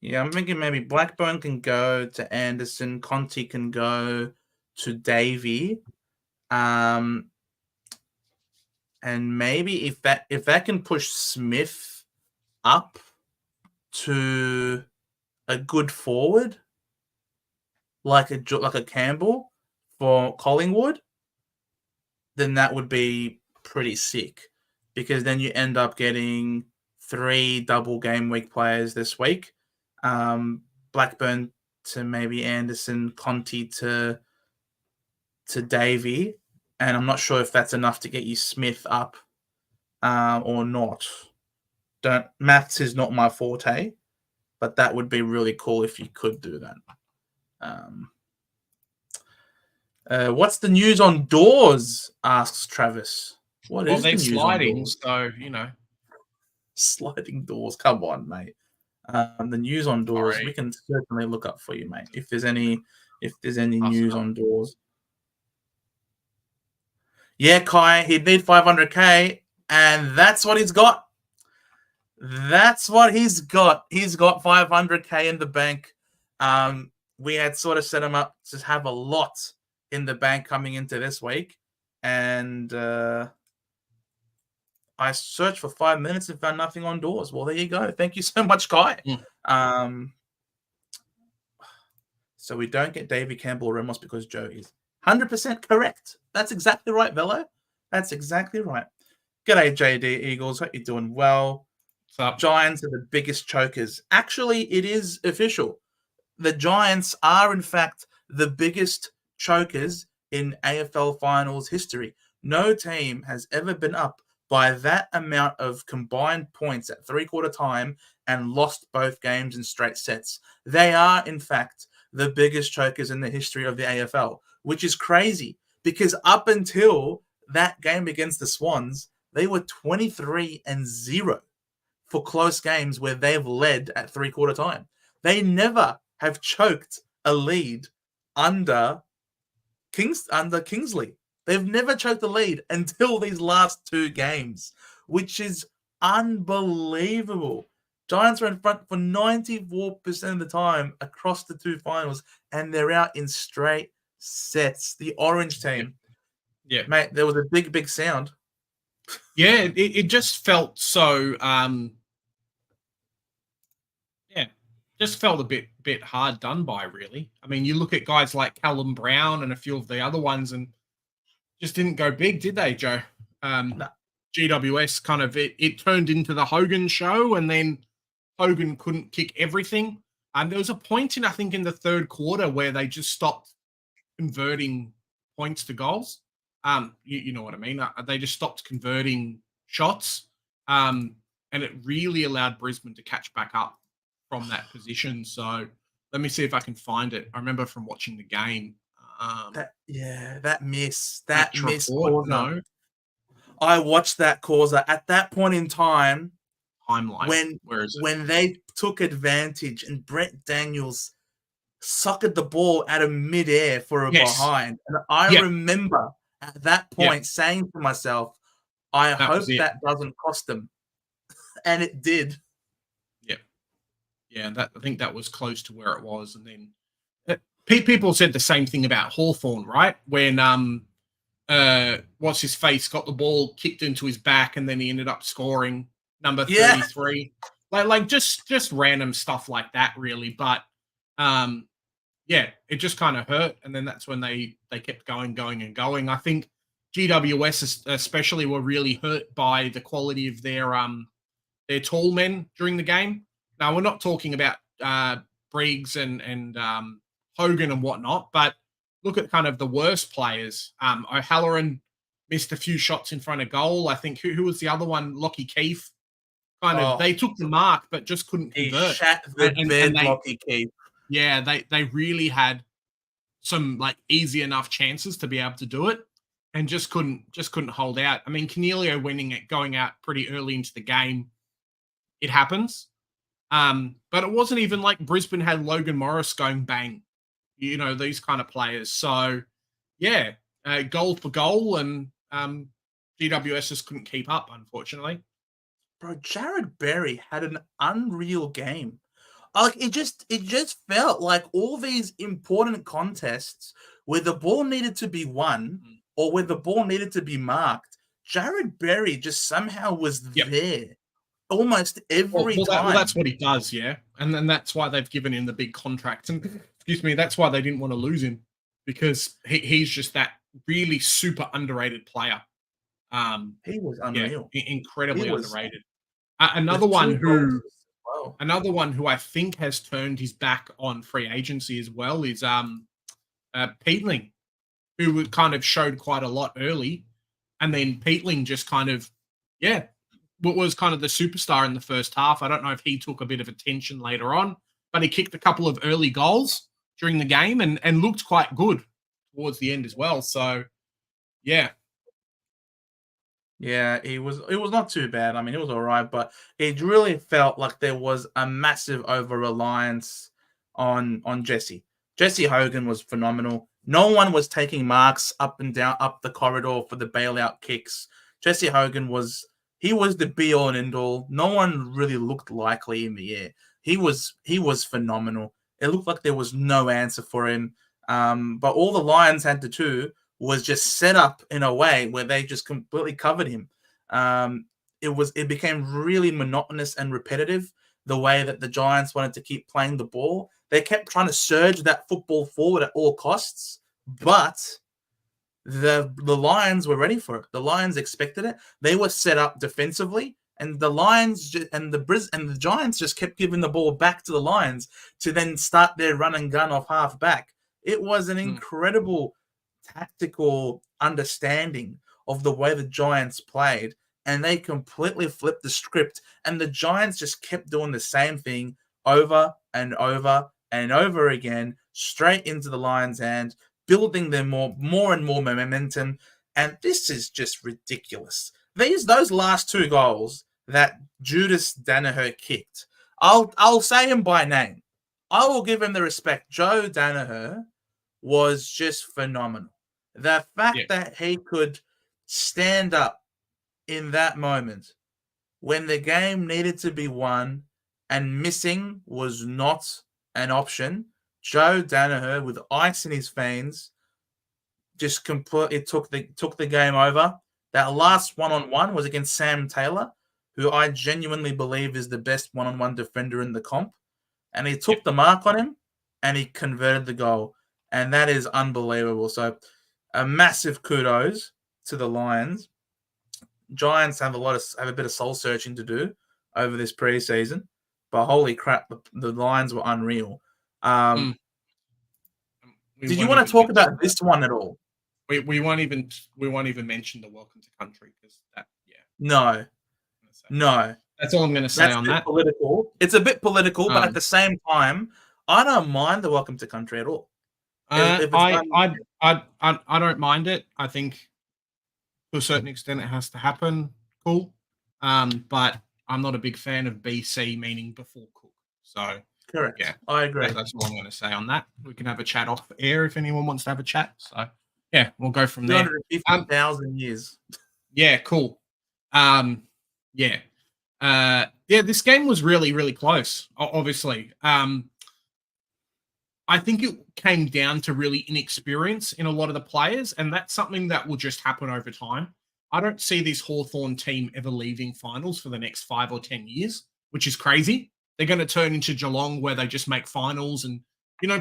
Speaker 1: Yeah, I'm thinking maybe Blackburn can go to Anderson, Conti can go to Davey. And maybe if that can push Smith up to a good forward, like a Campbell for Collingwood, then that would be pretty sick because then you end up getting 3 double game week players this week. Blackburn to maybe Anderson, Conti to Davey, and I'm not sure if that's enough to get you Smith up or not. Maths is not my forte, but that would be really cool if you could do that. What's the news on doors? Asks Travis. What is the news
Speaker 2: sliding,
Speaker 1: on doors?
Speaker 2: so
Speaker 1: sliding doors. Come on, mate. The news on doors, we can certainly look up for you, mate. If there's any news on doors. Yeah, Kai, he'd need 500K, and that's what he's got. That's what he's got. He's got 500K in the bank. We had sort of set him up to have a lot in the bank coming into this week, and I searched for 5 minutes and found nothing on doors. Well, there you go. Thank you so much, Kai. So we don't get Davey Campbell or Ramos because Joe is 100% correct. That's exactly right, Velo. That's exactly right. G'day, JD Eagles. Hope you're doing well.
Speaker 2: What's up?
Speaker 1: Giants are the biggest chokers. Actually, it is official. The Giants are, in fact, the biggest chokers in AFL finals history. No team has ever been up by that amount of combined points at three-quarter time and lost both games in straight sets. They are, in fact, the biggest chokers in the history of the AFL, which is crazy because up until that game against the Swans, They were 23-0 for close games where they've led at three-quarter time. They never have choked a lead under Kingsley. They've never choked a lead until these last two games, which is unbelievable. Giants are in front for 94% of the time across the two finals, and they're out in straight sets. The orange team,
Speaker 2: yeah,
Speaker 1: mate, there was a big, big sound.
Speaker 2: Yeah, it just felt so. Just felt a bit hard done by. Really, I mean, you look at guys like Callum Brown and a few of the other ones, and just didn't go big, did they, Joe?
Speaker 1: No.
Speaker 2: GWS kind of it turned into the Hogan show, and then Hogan couldn't kick everything. And there was a point I think in the third quarter where they just stopped converting points to goals. You know what I mean? They just stopped converting shots, and it really allowed Brisbane to catch back up from that position. So let me see if I can find it. I remember from watching the game.
Speaker 1: That miss
Speaker 2: report, no.
Speaker 1: I watched that causer at that point in time.
Speaker 2: Timeline.
Speaker 1: When they took advantage and Brett Daniels suckered the ball out of midair for a behind. And I remember at that point saying to myself, I hope that doesn't cost them. And it did.
Speaker 2: Yeah, I think that was close to where it was. And then people said the same thing about Hawthorn, right? When what's his face got the ball kicked into his back, and then he ended up scoring number 33. Like just random stuff like that, really. But it just kind of hurt, and then that's when they kept going. I think GWS especially were really hurt by the quality of their tall men during the game. Now, we're not talking about Briggs and Hogan and whatnot, but look at kind of the worst players. O'Halloran missed a few shots in front of goal. I think who was the other one? Lockie Keefe. They took the mark, but just couldn't convert.
Speaker 1: He shat the bed, Lockie Keefe.
Speaker 2: Yeah, they really had some like easy enough chances to be able to do it, and just couldn't hold out. I mean, Cornelio going out pretty early into the game. It happens. But it wasn't even like Brisbane had Logan Morris going bang, these kind of players. So, goal for goal, and GWS just couldn't keep up, unfortunately.
Speaker 1: Bro, Jared Berry had an unreal game. Like it just felt like all these important contests where the ball needed to be won or where the ball needed to be marked, Jared Berry just somehow was there. Almost every time.
Speaker 2: That's what he does, yeah. And then that's why they've given him the big contract. And excuse me, that's why they didn't want to lose him, because he's just that really super underrated player.
Speaker 1: He was unreal.
Speaker 2: Incredibly underrated. Another one who I think has turned his back on free agency as well is Peatling, who kind of showed quite a lot early. And then Peatling just kind of, was kind of the superstar in the first half. I don't know if he took a bit of attention later on, but he kicked a couple of early goals during the game and looked quite good towards the end as well. So, yeah.
Speaker 1: Yeah, it was not too bad. I mean, it was all right, but it really felt like there was a massive over-reliance on Jesse. Jesse Hogan was phenomenal. No one was taking marks up and down, up the corridor for the bailout kicks. Jesse Hogan was the be-all and end-all. No one really looked likely in the air. He was phenomenal. It looked like there was no answer for him. But all the Lions had to do was just set up in a way where they just completely covered him. It became really monotonous and repetitive, the way that the Giants wanted to keep playing the ball. They kept trying to surge that football forward at all costs, but the Lions were ready for it. The Lions expected it. They were set up defensively, and the Lions and the Giants just kept giving the ball back to the Lions to then start their run and gun off half back. It was an incredible tactical understanding of the way the Giants played, and they completely flipped the script, and the Giants just kept doing the same thing over and over and over again, straight into the Lions' hand, building them more and more momentum. And this is just ridiculous. those last 2 goals that Judas Danaher kicked, I'll say him by name. I will give him the respect. Joe Danaher was just phenomenal. The fact that he could stand up in that moment when the game needed to be won and missing was not an option. Joe Danaher, with ice in his veins, just completely took the game over. That last one-on-one was against Sam Taylor, who I genuinely believe is the best one-on-one defender in the comp. And he took the mark on him, and he converted the goal. And that is unbelievable. So a massive kudos to the Lions. Giants have a bit of soul searching to do over this preseason, but holy crap, the Lions were unreal. Did you want to talk about this one at all?
Speaker 2: We won't even mention the welcome to country because that
Speaker 1: no.
Speaker 2: That's all I'm going to say on that.
Speaker 1: Political. It's a bit political, but at the same time, I don't mind the welcome to country at all.
Speaker 2: I don't mind it. I think to a certain extent it has to happen. Cool. But I'm not a big fan of BC, meaning before Cook. So
Speaker 1: correct.
Speaker 2: Yeah,
Speaker 1: I agree.
Speaker 2: That's all I'm going to say on that. We can have a chat off air if anyone wants to have a chat. So yeah, we'll go from there.
Speaker 1: 250,000 years.
Speaker 2: Yeah, cool. This game was really, really close, obviously. I think it came down to really inexperience in a lot of the players, and that's something that will just happen over time. I don't see this Hawthorn team ever leaving finals for the next 5 or 10 years, which is crazy. They're going to turn into Geelong where they just make finals and,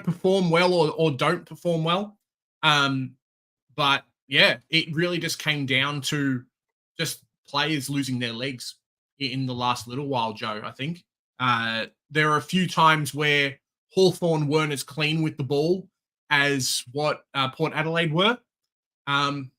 Speaker 2: perform well or don't perform well. But yeah, it really just came down to just players losing their legs in the last little while, Joe, I think. There are a few times where Hawthorn weren't as clean with the ball as what Port Adelaide were. And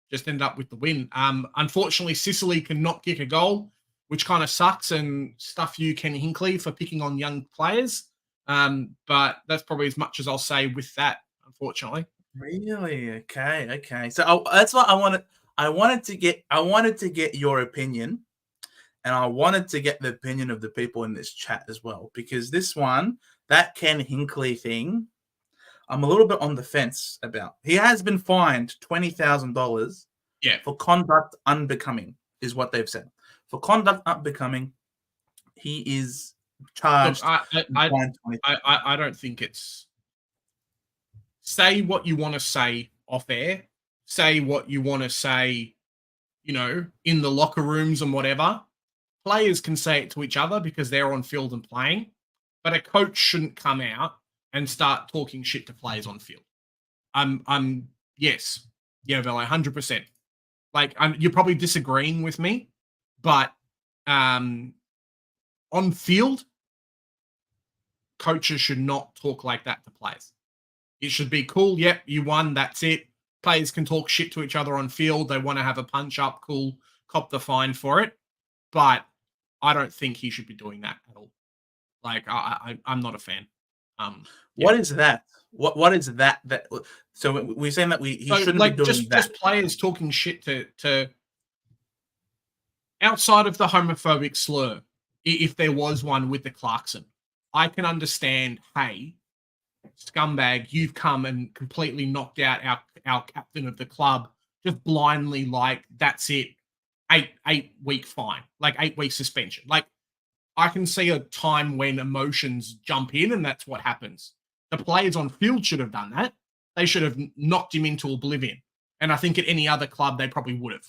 Speaker 2: just ended up with the win. Unfortunately, Sicily cannot kick a goal, which kind of sucks, and stuff you, Ken Hinkley, for picking on young players. But that's probably as much as I'll say with that, unfortunately.
Speaker 1: Really? Okay. So that's what I wanted to get your opinion, and I wanted to get the opinion of the people in this chat as well, because this one, that Ken Hinkley thing, I'm a little bit on the fence about. He has been fined $20,000 for conduct unbecoming, is what they've said. For conduct unbecoming, he is charged.
Speaker 2: Look, I don't think it's... Say what you want to say off air. Say what you want to say, in the locker rooms and whatever. Players can say it to each other because they're on field and playing. But a coach shouldn't come out and start talking shit to players on field. Yes. Yeah, Velo, 100%. You're probably disagreeing with me, but on field, coaches should not talk like that to players. It should be cool. Yep, you won. That's it. Players can talk shit to each other on field. They want to have a punch up. Cool. Cop the fine for it. But I don't think he should be doing that at all. I'm not a fan.
Speaker 1: What is that? What is that? So we're saying that he shouldn't be doing that.
Speaker 2: Just players talking shit to outside of the homophobic slur, if there was one with the Clarkson, I can understand. Hey, scumbag, you've come and completely knocked out our captain of the club just blindly. That's it. 8-week fine, 8-week suspension. I can see a time when emotions jump in, and that's what happens. The players on field should have done that. They should have knocked him into oblivion. And I think at any other club, they probably would have.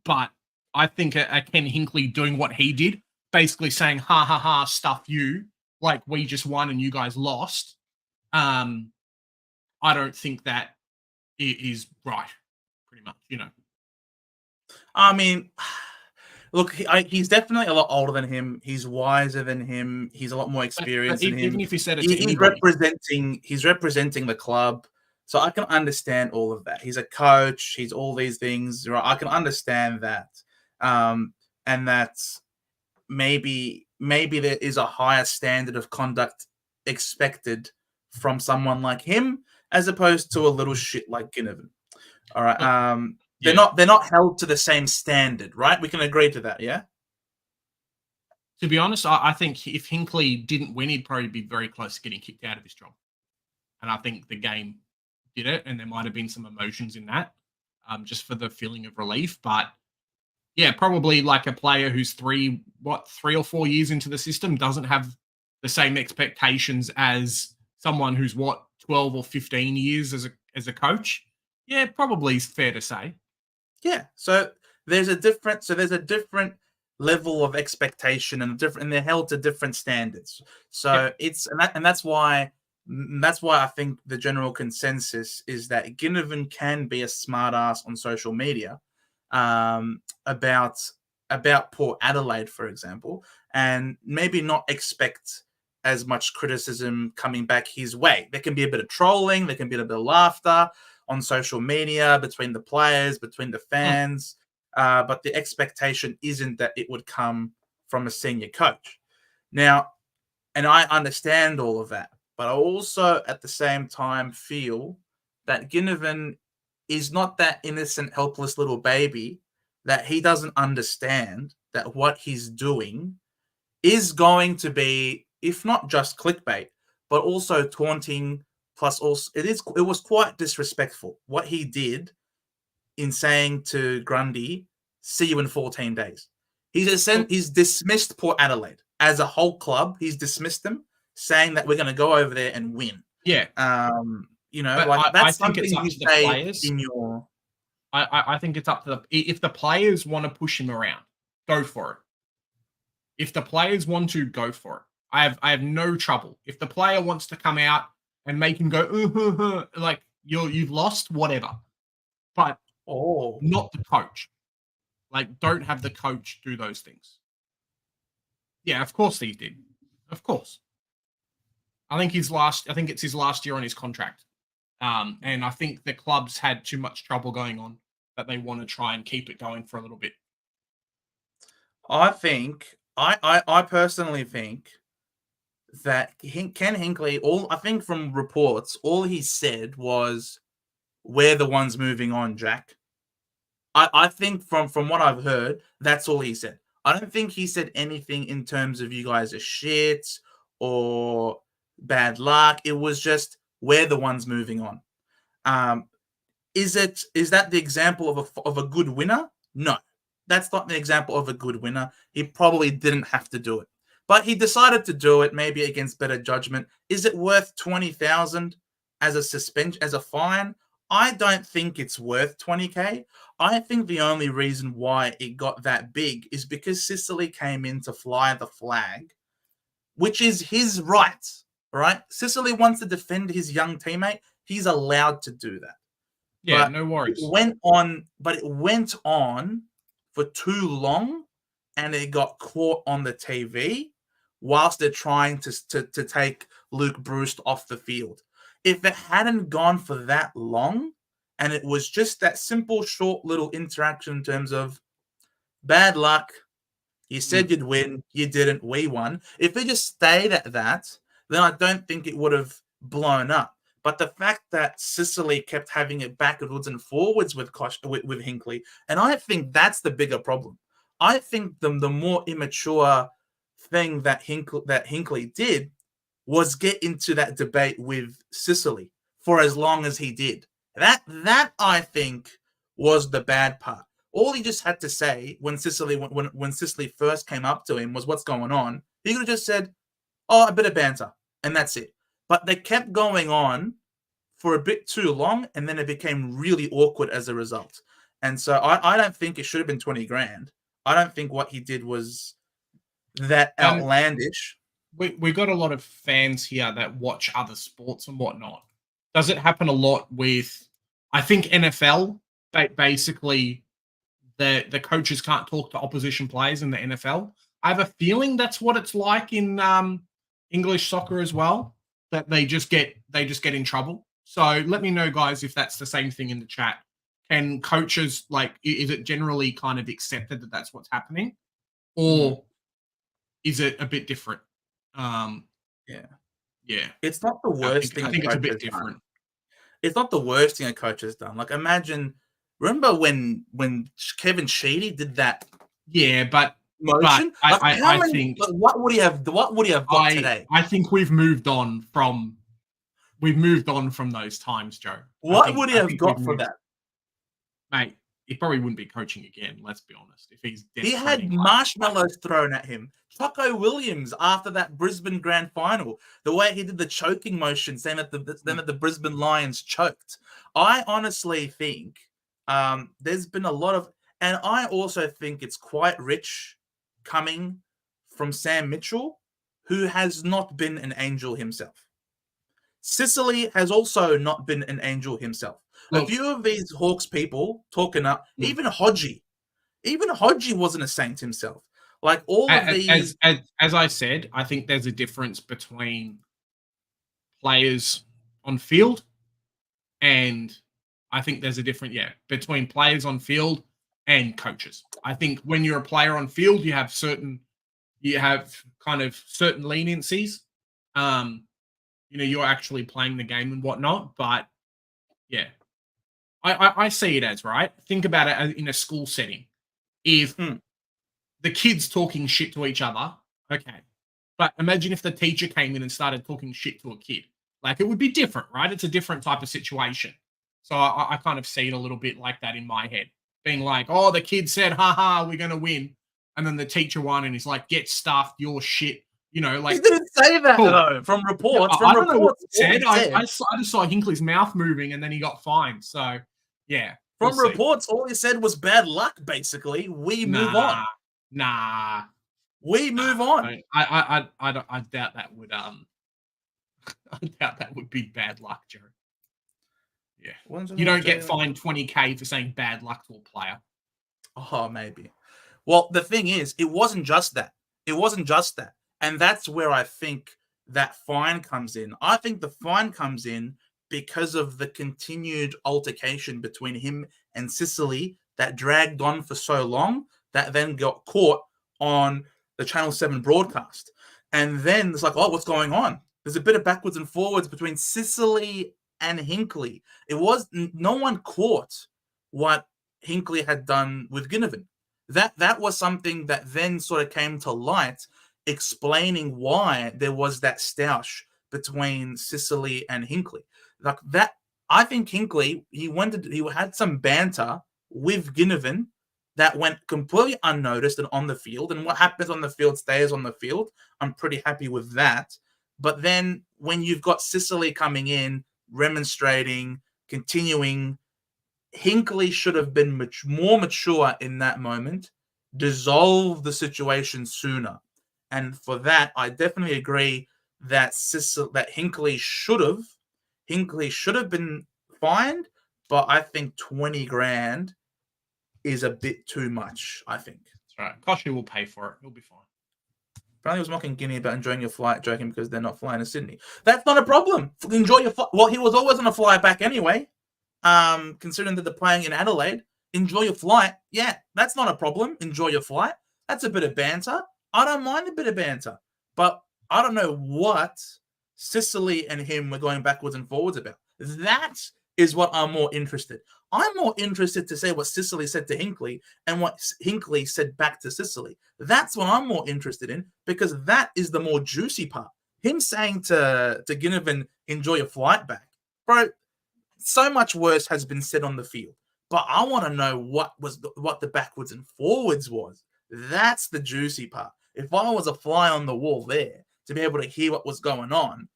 Speaker 2: But I think a Ken Hinkley doing what he did, basically saying, ha, ha, ha, stuff you, we just won and you guys lost. I don't think that is right, pretty much,
Speaker 1: I mean... Look, he's definitely a lot older than him. He's wiser than him. He's a lot more experienced than him.
Speaker 2: Even if he said it to anybody.
Speaker 1: He's representing the club. So I can understand all of that. He's a coach. He's all these things. Right? I can understand that. And that's maybe there is a higher standard of conduct expected from someone like him as opposed to a little shit like Ginnivan. All right.
Speaker 2: Yeah.
Speaker 1: they're not held to the same standard, right? We can agree to that, yeah?
Speaker 2: To be honest, I think if Hinkley didn't win, he'd probably be very close to getting kicked out of his job. And I think the game did it, and there might have been some emotions in that, just for the feeling of relief. But yeah, probably like a player who's 3 or 4 years into the system doesn't have the same expectations as someone who's 12 or 15 years as a coach. Yeah, probably is fair to say.
Speaker 1: Yeah. So there's a different level of expectation and they're held to different standards. So
Speaker 2: Yep.
Speaker 1: that's why I think the general consensus is that Ginnivan can be a smartass on social media about Port Adelaide, for example, and maybe not expect as much criticism coming back his way. There can be a bit of trolling, there can be a bit of laughter on social media between the players, between the
Speaker 2: Mm.
Speaker 1: fans, but the expectation isn't that it would come from a senior coach. Now, and I understand all of that, but I also at the same time feel that Ginnivan is not that innocent, helpless little baby that he doesn't understand that what he's doing is going to be, if not just clickbait, but also taunting. Plus, also it was quite disrespectful what he did in saying to Grundy, "See you in 14 days." He's dismissed Port Adelaide as a whole club. He's dismissed them, saying that we're going to go over there and win.
Speaker 2: Yeah, but
Speaker 1: Like
Speaker 2: I
Speaker 1: that's
Speaker 2: think it's
Speaker 1: something
Speaker 2: up
Speaker 1: you
Speaker 2: to the
Speaker 1: say
Speaker 2: players.
Speaker 1: in your.
Speaker 2: I think it's up to if the players want to push him around, go for it. If the players want to, go for it. I have no trouble. If the player wants to come out and make him go, like you've lost, whatever. But
Speaker 1: Oh,
Speaker 2: not the coach. Like, don't have the coach do those things. Yeah, of course he did. Of course. I think it's his last year on his contract. And I think the club's had too much trouble going on that they want to try and keep it going for a little bit.
Speaker 1: I think I personally think that Ken Hinkley. All I think from reports, all he said was, "We're the ones moving on, Jack." I think from what I've heard, that's all he said. I don't think he said anything in terms of you guys are shit or bad luck. It was just we're the ones moving on. Um, is that the example of a good winner? No, that's not the example of a good winner. He probably didn't have to do it, but he decided to do it. Maybe against better judgment. Is it worth 20,000 as a suspension, as a fine? I don't think it's worth 20K. I think the only reason why it got that big is because Sicily came in to fly the flag, which is his right. Right? Sicily wants to defend his young teammate. He's allowed to do that.
Speaker 2: Yeah,
Speaker 1: But
Speaker 2: no worries.
Speaker 1: it went on for too long, and it got caught on the TV whilst they're trying to take Luke Bruce off the field. If it hadn't gone for that long, and it was just that simple, short little interaction in terms of bad luck, you said you'd win, you didn't, we won. If it just stayed at that, then I don't think it would have blown up. But the fact that Sicily kept having it backwards and forwards with Hinkley, and I think that's the bigger problem. I think the more immature thing that Hinkley did was get into that debate with Sicily for as long as he did. That I think was the bad part. All he just had to say when Sicily first came up to him was, "What's going on?" He could have just said, "Oh, a bit of banter," and that's it. But they kept going on for a bit too long, and then it became really awkward as a result. And so I don't think it should have been 20 grand. I don't think what he did was that
Speaker 2: And
Speaker 1: outlandish.
Speaker 2: we got a lot of fans here that watch other sports and whatnot. Does it happen a lot with? I think NFL basically the coaches can't talk to opposition players in the NFL. I have a feeling that's what it's like in English soccer as well. That they just get in trouble. So let me know, guys, if that's the same thing in the chat. Can coaches is it generally kind of accepted that that's what's happening, or is it a bit different?
Speaker 1: Yeah.
Speaker 2: Yeah,
Speaker 1: It's not the
Speaker 2: I
Speaker 1: worst
Speaker 2: think
Speaker 1: thing
Speaker 2: I
Speaker 1: a
Speaker 2: think it's a
Speaker 1: coach
Speaker 2: bit
Speaker 1: has done.
Speaker 2: different.
Speaker 1: It's not the worst thing a coach has done. Like imagine Remember when Kevin Sheedy did that
Speaker 2: Yeah, but
Speaker 1: motion? Like how
Speaker 2: I
Speaker 1: many?
Speaker 2: think
Speaker 1: Like, what would he have got today?
Speaker 2: I think we've moved on from those times, Joe.
Speaker 1: What would he
Speaker 2: I
Speaker 1: have
Speaker 2: think we've
Speaker 1: got for
Speaker 2: moved,
Speaker 1: that?
Speaker 2: mate. He probably wouldn't be coaching again. Let's be honest. If he's dead
Speaker 1: He had
Speaker 2: trending
Speaker 1: marshmallows thrown at him. Choco Williams after that Brisbane Grand Final, the way he did the choking motion, saying that the Brisbane Lions choked. I honestly think there's been a lot of, and I also think it's quite rich coming from Sam Mitchell, who has not been an angel himself. Sicily has also not been an angel himself. A
Speaker 2: look,
Speaker 1: few of these Hawks people talking up,
Speaker 2: mm,
Speaker 1: even Hodgie wasn't a saint himself. Like all of these,
Speaker 2: as I said, I think there's a difference between players on field, and I think there's a different between players on field and coaches. I think when you're a player on field, you have kind of certain leniencies. You're actually playing the game and whatnot, but yeah, I see it as right. Think about it as in a school setting. If the kids talking shit to each other, okay. But imagine if the teacher came in and started talking shit to a kid. Like, it would be different, right? It's a different type of situation. So I kind of see it a little bit like that in my head. Being like, oh, the kid said, haha, we're going to win. And then the teacher won and he's like, get stuffed, your shit. Like,
Speaker 1: he didn't say that
Speaker 2: cool.
Speaker 1: though. From reports,
Speaker 2: I don't know what he
Speaker 1: said.
Speaker 2: I just saw Hinkley's mouth moving and then he got fined. So, yeah.
Speaker 1: From reports, all he said was bad luck, basically. We move on.
Speaker 2: Nah.
Speaker 1: We move on.
Speaker 2: I doubt that would I doubt that would be bad luck, Joe. Yeah. You don't get fined 20K for saying bad luck to a player.
Speaker 1: Oh, maybe. Well, the thing is, it wasn't just that. And that's where I think that fine comes in. I think the fine comes in because of the continued altercation between him and Sicily that dragged on for so long that then got caught on the Channel 7 broadcast. And then it's like, oh, what's going on? There's a bit of backwards and forwards between Sicily and Hinkley. No one caught what Hinkley had done with Ginnivan. That was something that then sort of came to light, explaining why there was that stoush between Sicily and Hinkley. Like that, I think Hinkley, he had some banter with Ginnivan that went completely unnoticed and on the field. And what happens on the field stays on the field. I'm pretty happy with that. But then when you've got Sicily coming in, remonstrating, continuing, Hinkley should have been more mature in that moment, dissolve the situation sooner. And for that, I definitely agree that Hinkley should have been fined, but I think 20 grand is a bit too much, I think.
Speaker 2: That's right. Koshy will pay for it. He'll be fine.
Speaker 1: Apparently, he was mocking Guinea about enjoying your flight, joking because they're not flying to Sydney. That's not a problem. Enjoy your flight. Well, he was always on a flight back anyway. Considering that they're playing in Adelaide, enjoy your flight. Yeah, that's not a problem. Enjoy your flight. That's a bit of banter. I don't mind a bit of banter, but I don't know what Sicily and him were going backwards and forwards about. That is what I'm more interested. I'm more interested to say what Sicily said to Hinkley and what Hinkley said back to Sicily. That's what I'm more interested in because that is the more juicy part. Him saying to Ginnivan, enjoy your flight back. Bro, so much worse has been said on the field. But I want to know what the backwards and forwards was. That's the juicy part. If I was a fly on the wall there to be able to hear what was going on,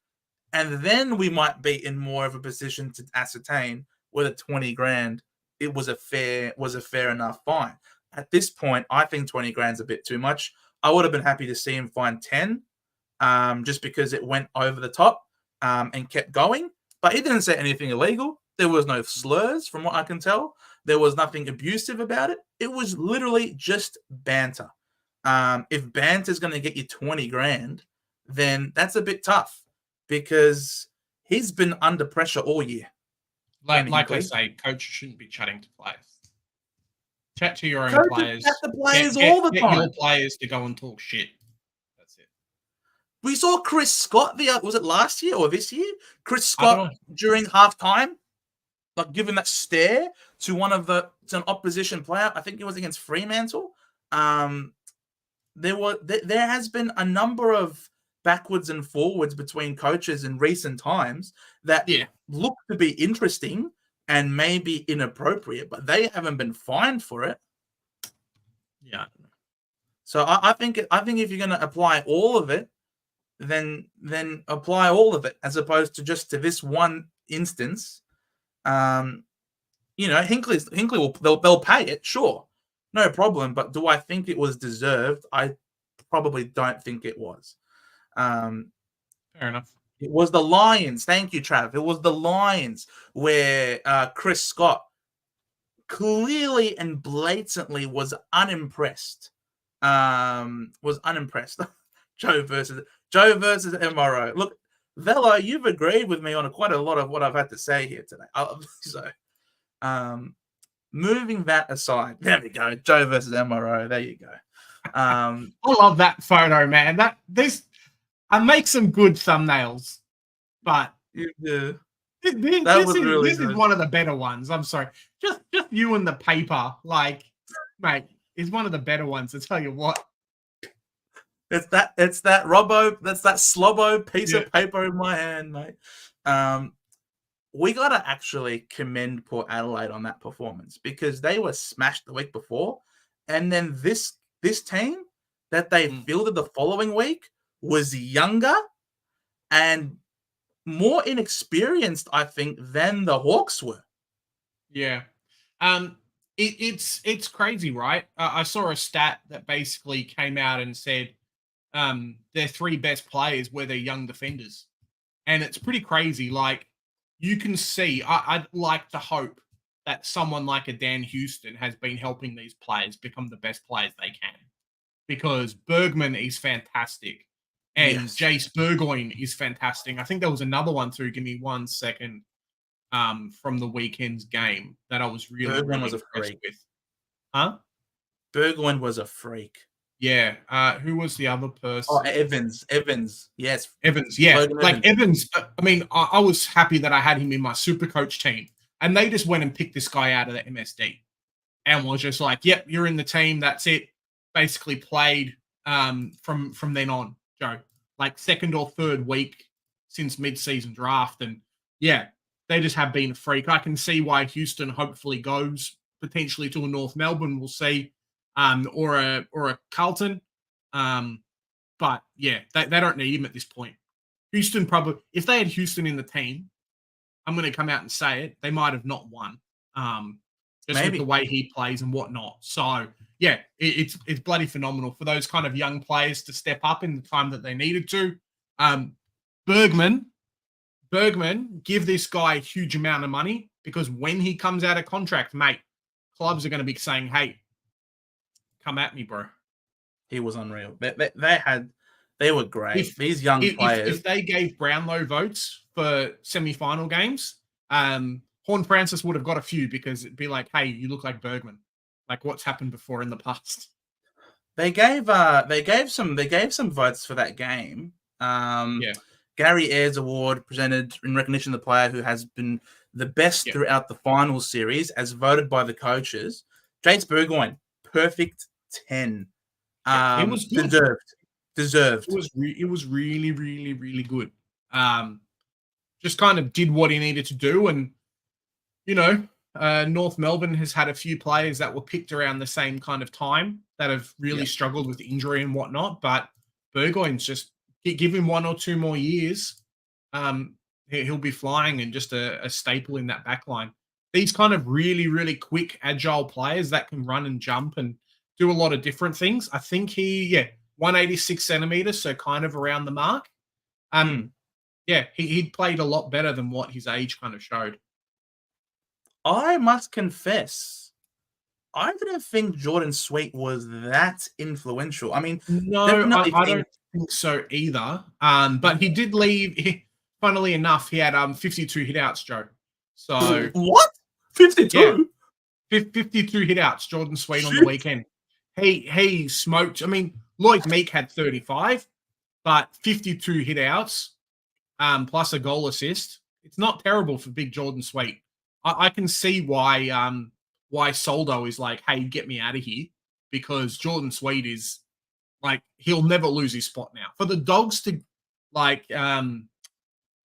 Speaker 1: and then we might be in more of a position to ascertain whether 20 grand it was a fair enough fine. At this point, I think 20 grand's a bit too much. I would have been happy to see him fine 10, just because it went over the top and kept going. But he didn't say anything illegal. There was no slurs, from what I can tell. There was nothing abusive about it. It was literally just banter. If banter is going to get you 20 grand, then that's a bit tough because he's been under pressure all year.
Speaker 2: Like I say, coach shouldn't be chatting to players. Chat to your own players.
Speaker 1: Chat to players all the time.
Speaker 2: Get your players to go and talk shit. That's it.
Speaker 1: We saw Chris Scott was it last year or this year? Chris Scott during halftime, like giving that stare to one of the to an opposition player. I think it was against Fremantle. There has been a number of backwards and forwards between coaches in recent times that look to be interesting and maybe inappropriate, but they haven't been fined for it.
Speaker 2: Yeah.
Speaker 1: So I think if you're going to apply all of it, then apply all of it as opposed to just to this one instance. Hinkley they'll pay it, sure, no problem. But do I think it was deserved? I probably don't think it was.
Speaker 2: Fair enough.
Speaker 1: It was the Lions. Thank you, Trav. It was the Lions where Chris Scott clearly and blatantly was unimpressed. Joe versus MRO. Look, Velo, you've agreed with me on quite a lot of what I've had to say here today. Moving that aside, there we go. Joe versus MRO. There you go.
Speaker 2: I love that photo, man. I make some good thumbnails, but
Speaker 1: this
Speaker 2: is one of the better ones. I'm sorry. Just you and the paper, like, mate, is one of the better ones. I tell you what.
Speaker 1: It's that Robbo, that's that slobbo piece of paper in my hand, mate. We gotta actually commend Port Adelaide on that performance because they were smashed the week before, and then this team that they fielded the following week was younger and more inexperienced, I think, than the Hawks were.
Speaker 2: Yeah. It's crazy, right? I saw a stat that basically came out and said their 3 best players were their young defenders. And it's pretty crazy. Like, you can see, I'd like to hope that someone like a Dan Houston has been helping these players become the best players they can. Because Bergman is fantastic. And Jace Burgoyne is fantastic. I think there was another one through. Give me 1 second. From the weekend's game that I was really impressed with. Huh?
Speaker 1: Burgoyne was a freak.
Speaker 2: Yeah. Who was the other person?
Speaker 1: Oh, Evans. Yes.
Speaker 2: Evans. Yeah. Evans. I mean, I was happy that I had him in my super coach team, and they just went and picked this guy out of the MSD and was just like, yep, you're in the team. That's it. Basically played from then on, Joe. Like 2nd or 3rd week since mid-season draft. And yeah, they just have been a freak. I can see why Houston hopefully goes potentially to a North Melbourne. We'll see, or a Carlton. But yeah, they don't need him at this point. Houston probably, if they had Houston in the team, I'm going to come out and say it, they might have not won. Just with the way he plays and whatnot. So yeah, it's bloody phenomenal for those kind of young players to step up in the time that they needed to. Bergman, give this guy a huge amount of money because when he comes out of contract, mate, clubs are going to be saying, hey, come at me, bro.
Speaker 1: He was unreal. They were great. These young players.
Speaker 2: If they gave Brownlow votes for semi-final games, Horn Francis would have got a few because it'd be like, hey, you look like Bergman. Like what's happened before in the past.
Speaker 1: They gave some votes for that game. Gary Ayres Award presented in recognition of the player who has been the best throughout the final series as voted by the coaches. Jace Burgoyne, perfect 10.
Speaker 2: It was good.
Speaker 1: Deserved.
Speaker 2: It was really, really, really good. Just kind of did what he needed to do. And, you know, North Melbourne has had a few players that were picked around the same kind of time that have really struggled with injury and whatnot. But Burgoyne's just, give him 1 or 2 more years, he'll be flying and just a staple in that back line. These kind of really, really quick, agile players that can run and jump and do a lot of different things. I think 186 centimeters, so kind of around the mark. He played a lot better than what his age kind of showed.
Speaker 1: I must confess, I didn't think Jordan Sweet was that influential. I mean,
Speaker 2: no, I don't think so either. But he did leave. Funnily enough, he had 52 hitouts, Joe. So
Speaker 1: what? 52?
Speaker 2: Yeah, 52 hitouts, Jordan Sweet on the weekend. He smoked. I mean, Lloyd Meek had 35, but 52 hitouts, plus a goal assist. It's not terrible for big Jordan Sweet. I can see why why Soldo is like, hey, get me out of here, because Jordan Sweet is like, he'll never lose his spot now. For the Dogs to like, what am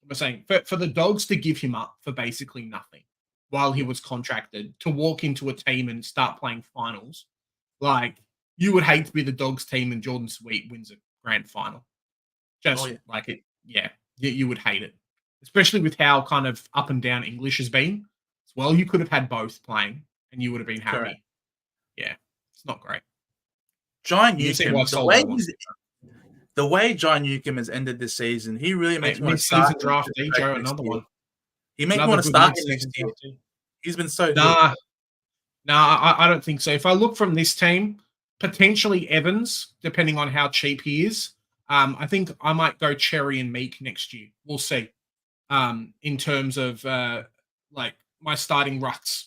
Speaker 2: I saying? For the Dogs to give him up for basically nothing while he was contracted to walk into a team and start playing finals, like, you would hate to be the Dogs team and Jordan Sweet wins a grand final. Just like it, you would hate it, especially with how kind of up and down English has been as well. You could have had both playing and you would have been happy.
Speaker 1: Correct.
Speaker 2: Yeah, it's not great.
Speaker 1: John Newcomb, the way John Newcomb has ended this season, he really makes me want to start
Speaker 2: draft Joe, another one.
Speaker 1: He makes me want to start next year. He's been so good.
Speaker 2: I don't think so. If I look from this team, potentially Evans, depending on how cheap he is. I think I might go Cherry and Meek next year. We'll see. In terms of like my starting rucks,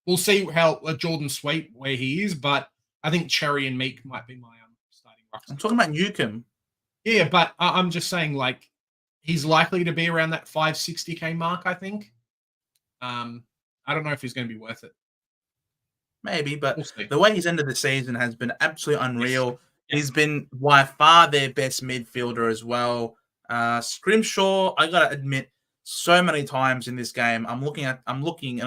Speaker 2: we'll see how Jordan Sweet where he is, but I think Cherry and Meek might be my starting rucks.
Speaker 1: I'm talking about Newcomb.
Speaker 2: Yeah, but I'm just saying, like, he's likely to be around that 560K mark, I think. I don't know if he's going to be worth it.
Speaker 1: Maybe, but the way he's ended the season has been absolutely unreal. Yes. He's been by far their best midfielder as well. Scrimshaw, I gotta admit, so many times in this game, I'm looking and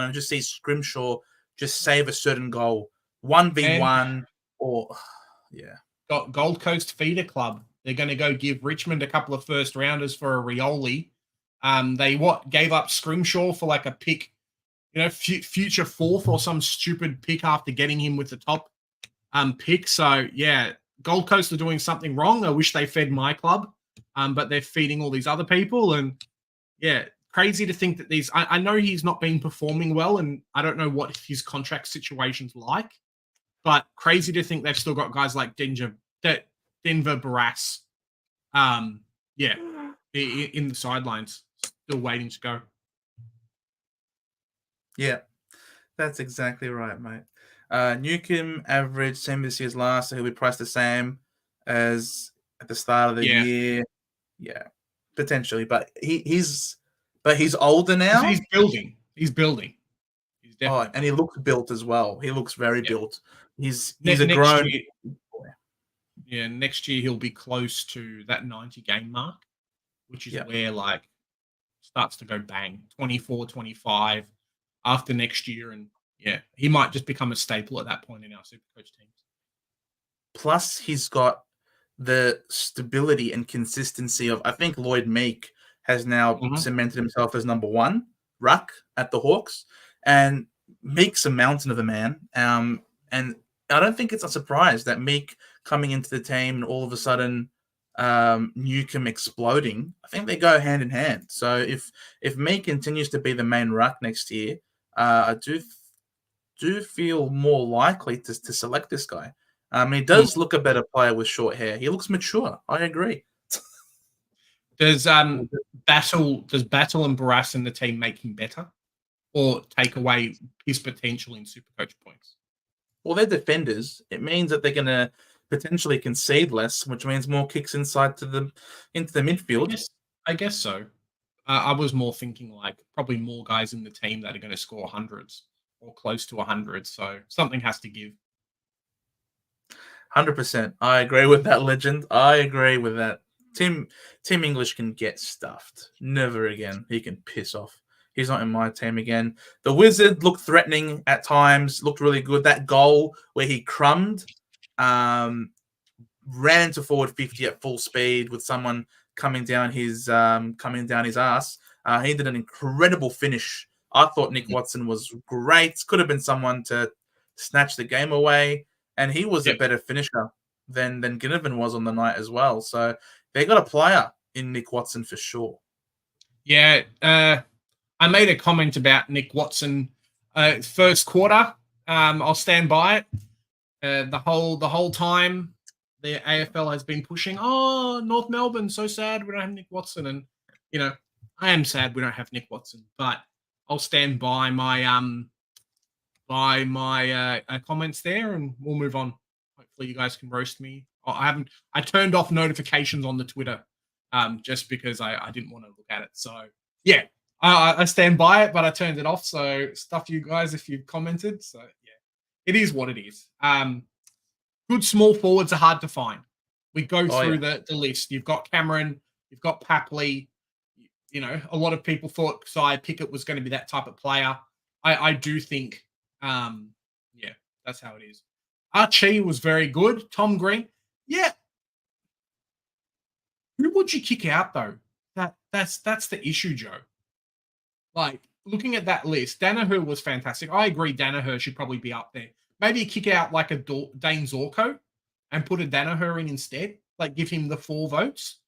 Speaker 1: I just see Scrimshaw just save a certain goal, 1v1, or
Speaker 2: Got Gold Coast Feeder Club. They're going to go give Richmond a couple of first rounders for a Rioli. They gave up Scrimshaw for like a pick, future fourth or some stupid pick after getting him with the top pick. So yeah, Gold Coast are doing something wrong. I wish they fed my club, but they're feeding all these other people. And yeah, crazy to think that I know he's not been performing well, and I don't know what his contract situation's like, but crazy to think they've still got guys like Denver Barras, in the sidelines, still waiting to go.
Speaker 1: Yeah, that's exactly right, mate. Newcomb average same this year's last, so he'll be priced the same as at the start of the year. Yeah, potentially, but he's older now.
Speaker 2: He's building. He's definitely
Speaker 1: and he looks built as well. He looks very built. He's a grown.
Speaker 2: Next year he'll be close to that 90 game mark, which is where like starts to go bang. 24, 25 after next year, and he might just become a staple at that point in our Supercoach teams.
Speaker 1: Plus, he's got the stability and consistency of, I think Lloyd Meek has now cemented himself as number one ruck at the Hawks, and Meek's a mountain of a man. And I don't think it's a surprise that Meek coming into the team and all of a sudden Newcomb exploding. I think they go hand in hand. So if Meek continues to be the main ruck next year, I do feel more likely to select this guy. He does look a better player with short hair. He looks mature. I agree.
Speaker 2: Does Battle and Barras in the team make him better, or take away his potential in Supercoach points?
Speaker 1: Well, they're defenders. It means that they're going to potentially concede less, which means more kicks into the midfield.
Speaker 2: I guess so. I was more thinking like probably more guys in the team that are going to score hundreds or close to 100. So something has to give.
Speaker 1: 100%. I agree with that, legend. I agree with that. Tim English can get stuffed. Never again. He can piss off. He's not in my team again. The Wizard looked threatening at times, looked really good. That goal where he crumbed, ran into forward 50 at full speed with someone coming down his ass. He did an incredible finish. I thought Nick Watson was great. Could have been someone to snatch the game away, and he was a better finisher than Ginnivan was on the night as well. So they got a player in Nick Watson for sure.
Speaker 2: Yeah, I made a comment about Nick Watson first quarter. I'll stand by it. The whole time the AFL has been pushing, North Melbourne, so sad we don't have Nick Watson. And, I am sad we don't have Nick Watson, but I'll stand by my comments there, and we'll move on. Hopefully you guys can roast me. I turned off notifications on the Twitter just because I didn't want to look at it. So, yeah. I stand by it, but I turned it off. So stuff you guys if you commented. So yeah. it is what it is. Good small forwards are hard to find. We go through the list. You've got Cameron, you've got Papley. You know, a lot of people thought Cy Pickett was going to be that type of player. I do think, yeah, that's how it is. Archie was very good. Tom Green, yeah. Who would you kick out though? That's the issue, Joe. Like looking at that list, Danaher was fantastic. I agree, Danaher should probably be up there. Maybe kick out like a Dane Zorko and put a Danaher in instead. Like give him the 4 votes.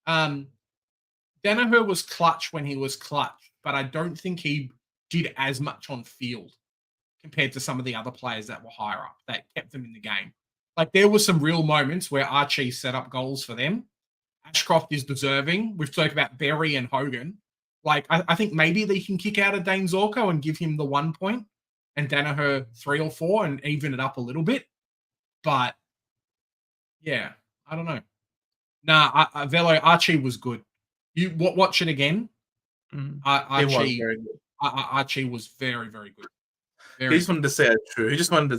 Speaker 2: Danaher was clutch when he was clutch, but I don't think he did as much on field compared to some of the other players that were higher up that kept them in the game. Like there were some real moments where Archie set up goals for them. Ashcroft is deserving. We've talked about Berry and Hogan. Like I think maybe they can kick out a Dane Zorko and give him the 1 point and Danaher 3 or 4 and even it up a little bit. But yeah, I don't know. Nah, Velo, Archie was good. You watch it again. Archie, Archie was very, very good.
Speaker 1: He just wanted to say it true. He just wanted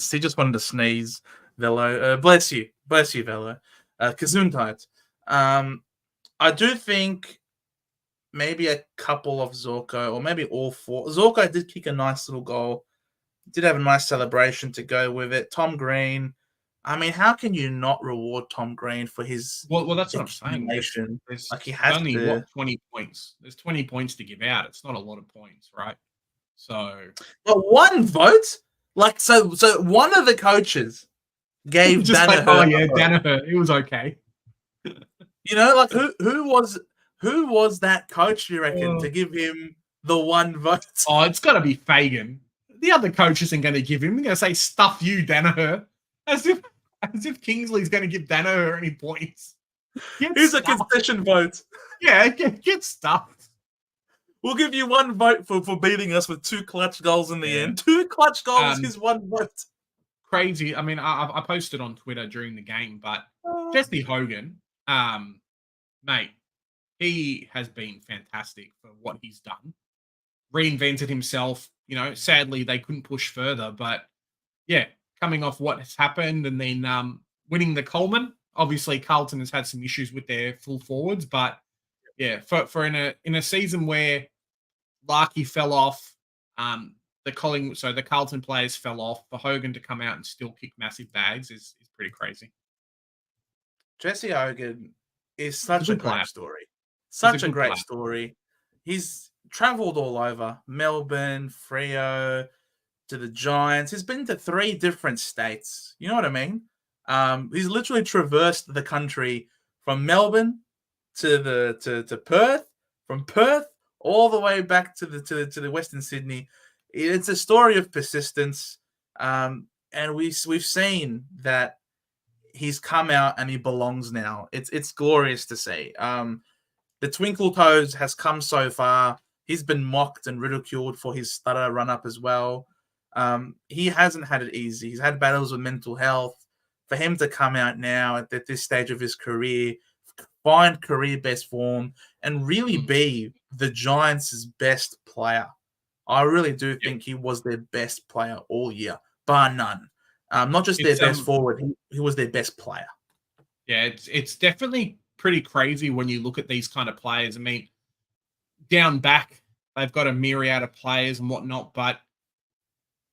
Speaker 1: to sneeze. Velo, bless you, Velo. Gesundheit. I do think maybe a couple of Zorko, or maybe all 4. Zorko did kick a nice little goal. Did have a nice celebration to go with it. Tom Green. I mean, how can you not reward Tom Green for his
Speaker 2: well that's what I'm saying.
Speaker 1: There's like he has
Speaker 2: only
Speaker 1: to...
Speaker 2: 20 points. There's 20 points to give out. It's not a lot of points, right? So
Speaker 1: but 1 vote? Like so one of the coaches gave
Speaker 2: just
Speaker 1: Danaher.
Speaker 2: Like, oh yeah, Danaher. It was okay.
Speaker 1: You know, like who was that coach, you reckon, to give him the 1 vote?
Speaker 2: Oh, it's gotta be Fagan. The other coach isn't gonna give him. They're gonna say stuff you, Danaher. As if Kingsley's going to give Danaher any points.
Speaker 1: Here's a concession vote.
Speaker 2: Yeah, get stuffed.
Speaker 1: We'll give you 1 vote for beating us with 2 clutch goals in the end. 2 clutch goals is 1 vote.
Speaker 2: Crazy. I mean, I posted on Twitter during the game, but Jesse Hogan, mate, he has been fantastic for what he's done. Reinvented himself. You know, sadly, they couldn't push further, but yeah, coming off what has happened and then winning the Coleman. Obviously, Carlton has had some issues with their full forwards, but yeah, for in a season where Larkey fell off, the Carlton players fell off, for Hogan to come out and still kick massive bags is pretty crazy.
Speaker 1: Jesse Hogan is such a great story. Such a great story. He's travelled all over Melbourne, Freo, to the Giants. He's been to 3 different states. You know what I mean? He's literally traversed the country from Melbourne to Perth, from Perth all the way back to the Western Sydney. It's a story of persistence, and we've seen that he's come out and he belongs now. It's glorious to see. The Twinkle Toes has come so far. He's been mocked and ridiculed for his stutter run up as well. He hasn't had it easy. He's had battles with mental health. For him to come out now at this stage of his career, find career best form, and really be the Giants' best player. I really do think he was their best player all year, bar none. Not just their best forward, he was their best player.
Speaker 2: Yeah, it's definitely pretty crazy when you look at these kind of players. I mean, down back, they've got a myriad of players and whatnot, but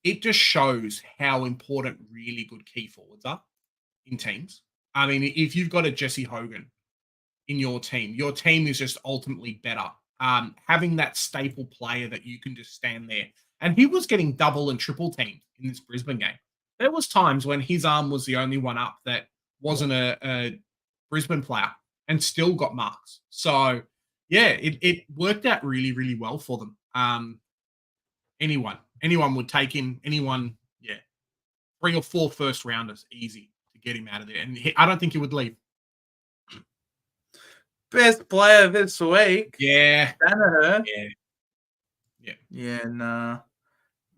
Speaker 2: it just shows how important really good key forwards are in teams. I mean, if you've got a Jesse Hogan in your team is just ultimately better. Having that staple player that you can just stand there. And he was getting double and triple teamed in this Brisbane game. There was times when his arm was the only one up that wasn't a Brisbane player and still got marks. So, yeah, it worked out really, really well for them. Anyone would take him. Anyone, 3 or 4 first rounders, easy to get him out of there. And I don't think he would leave.
Speaker 1: Best player this week.
Speaker 2: Yeah.
Speaker 1: Danaher.
Speaker 2: Yeah.
Speaker 1: Yeah, nah.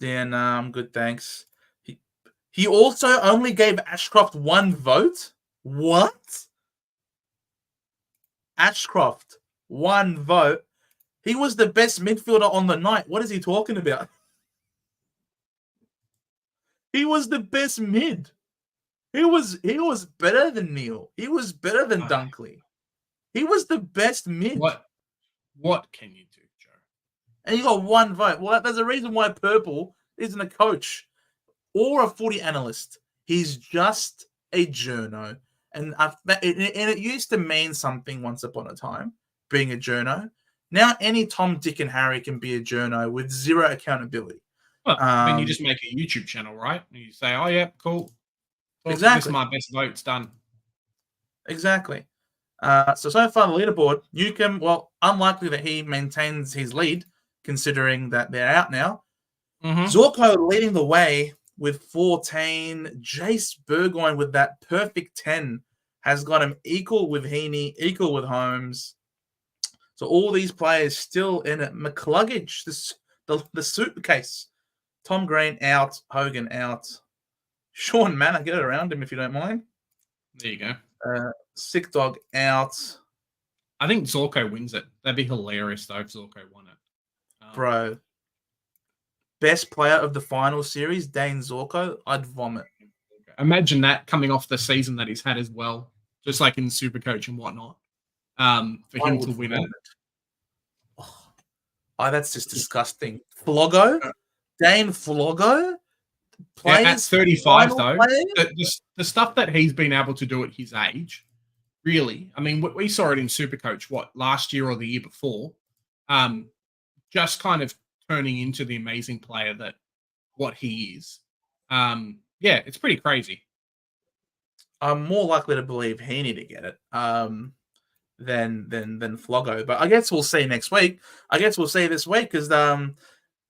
Speaker 1: Yeah, nah, I'm good, thanks. He also only gave Ashcroft 1 vote? What? Ashcroft, 1 vote? He was the best midfielder on the night. What is he talking about? He was the best mid. He was better than Neil. He was better than Dunkley. He was the best mid.
Speaker 2: What can you do, Joe?
Speaker 1: And you got one vote. Well, there's a reason why Purple isn't a coach or a footy analyst. He's just a journo. And it used to mean something once upon a time, being a journo. Now any Tom, Dick, and Harry can be a journo with zero accountability.
Speaker 2: Well, then you just make a YouTube channel, right? And you say, "Oh yeah, cool.
Speaker 1: Exactly.
Speaker 2: This is my best vote. It's done."
Speaker 1: Exactly. So far the leaderboard, Newcomb, well, unlikely that he maintains his lead, considering that they're out now. Zorko leading the way with 14. Jace Burgoyne with that perfect 10 has got him equal with Heaney, equal with Holmes. So all these players still in it. McCluggage, the suitcase. Tom Green out, Hogan out. Sean Manor, get it around him if you don't mind.
Speaker 2: There you go.
Speaker 1: Sick Dog out.
Speaker 2: I think Zorko wins it. That'd be hilarious though if Zorko won it.
Speaker 1: Bro. Best player of the final series, Dane Zorko. I'd vomit.
Speaker 2: Imagine that coming off the season that he's had as well, just like in Supercoach and whatnot. For him to win it.
Speaker 1: Oh, that's just disgusting. Floggo? Dane Floggo?
Speaker 2: At 35, though, the stuff that he's been able to do at his age, really, I mean, we saw it in Supercoach, last year or the year before, just kind of turning into the amazing player that what he is. Yeah, it's pretty crazy.
Speaker 1: I'm more likely to believe Heaney to get it than Floggo, but I guess we'll see next week. I guess we'll see this week because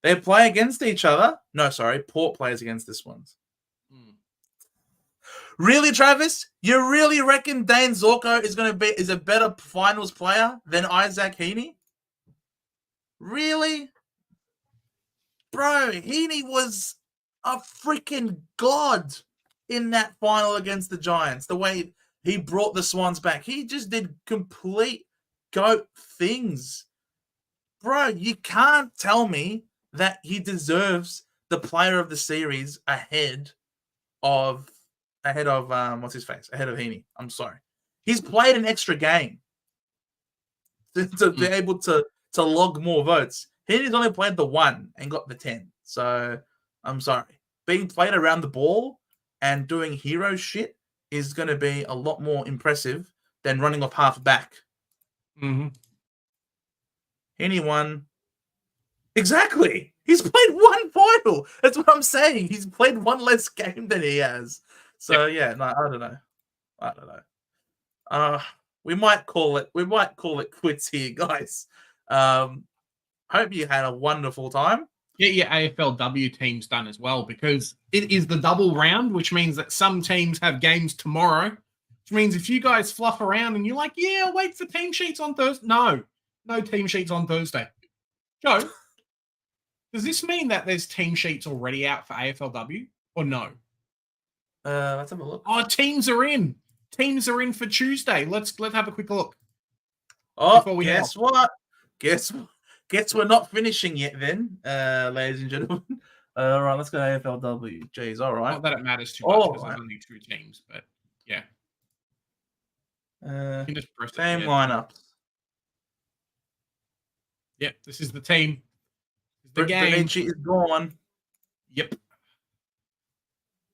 Speaker 1: they play against each other. No, sorry, Port plays against this one. Really, Travis? You really reckon Dane Zorko is a better finals player than Isaac Heaney? Really? Bro, Heaney was a freaking god in that final against the Giants. The way he brought the Swans back. He just did complete GOAT things. Bro, you can't tell me that he deserves the player of the series ahead of what's his face? Ahead of Heaney. I'm sorry. He's played an extra game to be able to log more votes. Heaney's only played the 1 and got the 10. So I'm sorry. Being played around the ball and doing hero shit is going to be a lot more impressive than running off half back. Heaney won. Exactly. He's played 1 final. That's what I'm saying. He's played 1 less game than he has. So yeah, no, I don't know. We might call it quits here, guys. Hope you had a wonderful time.
Speaker 2: Get your AFLW teams done as well, because it is the double round, which means that some teams have games tomorrow, which means if you guys fluff around and you're like, yeah, I'll wait for team sheets on Thursday. No team sheets on Thursday. Joe, does this mean that there's team sheets already out for AFLW or no?
Speaker 1: Let's have a look.
Speaker 2: Oh, teams are in. Teams are in for Tuesday. Let's have a quick look.
Speaker 1: Oh, guess what? Guess we're not finishing yet then, ladies and gentlemen. All right, let's go AFLW. Jeez, all right.
Speaker 2: Not that it matters too much because there's only 2 teams, but yeah.
Speaker 1: Same lineups.
Speaker 2: Yep, this is the team. The game.
Speaker 1: Benici is gone.
Speaker 2: Yep.